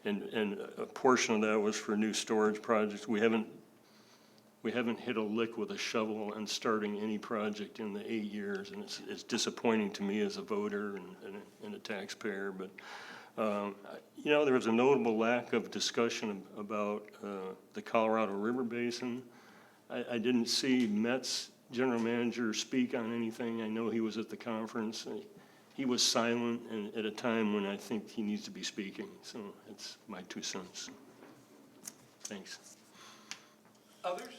and a portion of that was for new storage projects. We haven't hit a lick with a shovel on starting any project in the 8 years, and it's disappointing to me as a voter and a taxpayer. But you know, there was a notable lack of discussion about the Colorado River Basin. I didn't see Met's general manager speak on anything. I know he was at the conference. He was silent and at a time when I think he needs to be speaking. So it's my 2 cents. Thanks. Others?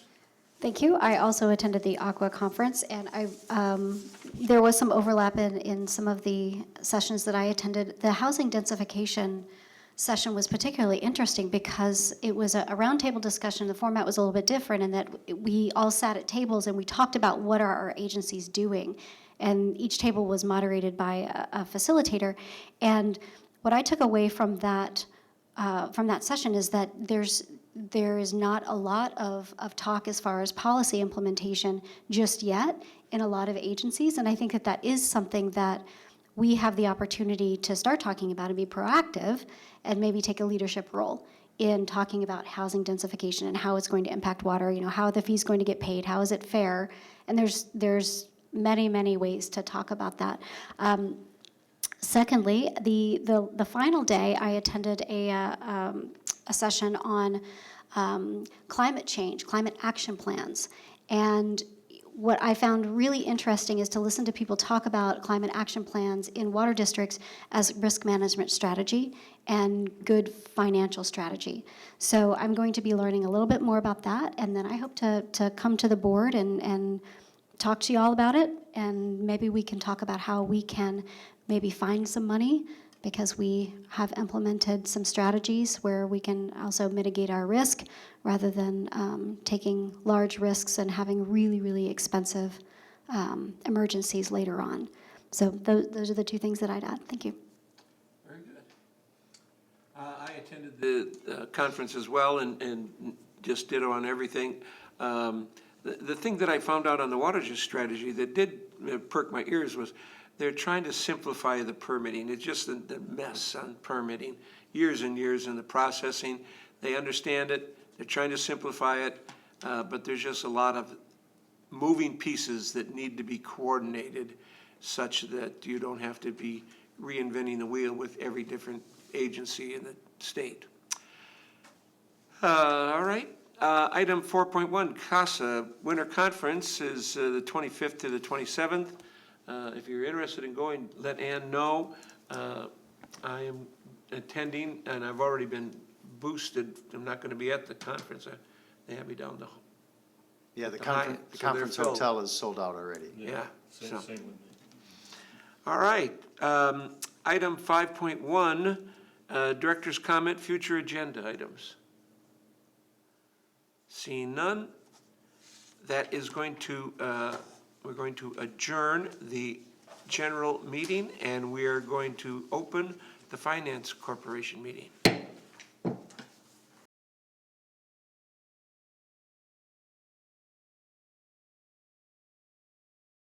Thank you. I also attended the Aqua Conference, and there was some overlap in some of the sessions that I attended. The housing densification session was particularly interesting because it was a roundtable discussion. The format was a little bit different in that we all sat at tables and we talked about what are our agencies doing. And each table was moderated by a facilitator. And what I took away from that session is that there is not a lot of talk as far as policy implementation just yet in a lot of agencies. And I think that is something that we have the opportunity to start talking about and be proactive and maybe take a leadership role in talking about housing densification and how it's going to impact water, you know, how are the fees going to get paid, how is it fair? And there's many, many ways to talk about that. Secondly, the final day, I attended a session on climate change, climate action plans. And what I found really interesting is to listen to people talk about climate action plans in water districts as risk management strategy and good financial strategy. So I'm going to be learning a little bit more about that, and then I hope to come to the board and talk to you all about it, and maybe we can talk about how we can maybe find some money, because we have implemented some strategies where we can also mitigate our risk rather than taking large risks and having really, really expensive emergencies later on. So those are the 2 things that I'd add. Thank you. Very good. I attended the conference as well and just ditto on everything. The thing that I found out on the water use strategy that did perk my ears was they're trying to simplify the permitting. It's just the mess on permitting, years and years in the processing. They understand it, they're trying to simplify it, but there's just a lot of moving pieces that need to be coordinated such that you don't have to be reinventing the wheel with every different agency in the state. All right, item 4.1, CASA Winter Conference is the 25th to the 27th. If you're interested in going, let Ann know. I am attending, and I've already been boosted. I'm not going to be at the conference. They have me down the. Yeah, the The Hyatt, conference, the so they're conference filled. hotel is sold out already. Yeah. Same So. with me. All right. Item 5.1, director's comment, future agenda items. Seeing none, that is going to, we're going to adjourn the general meeting, and we are going to open the Finance Corporation meeting.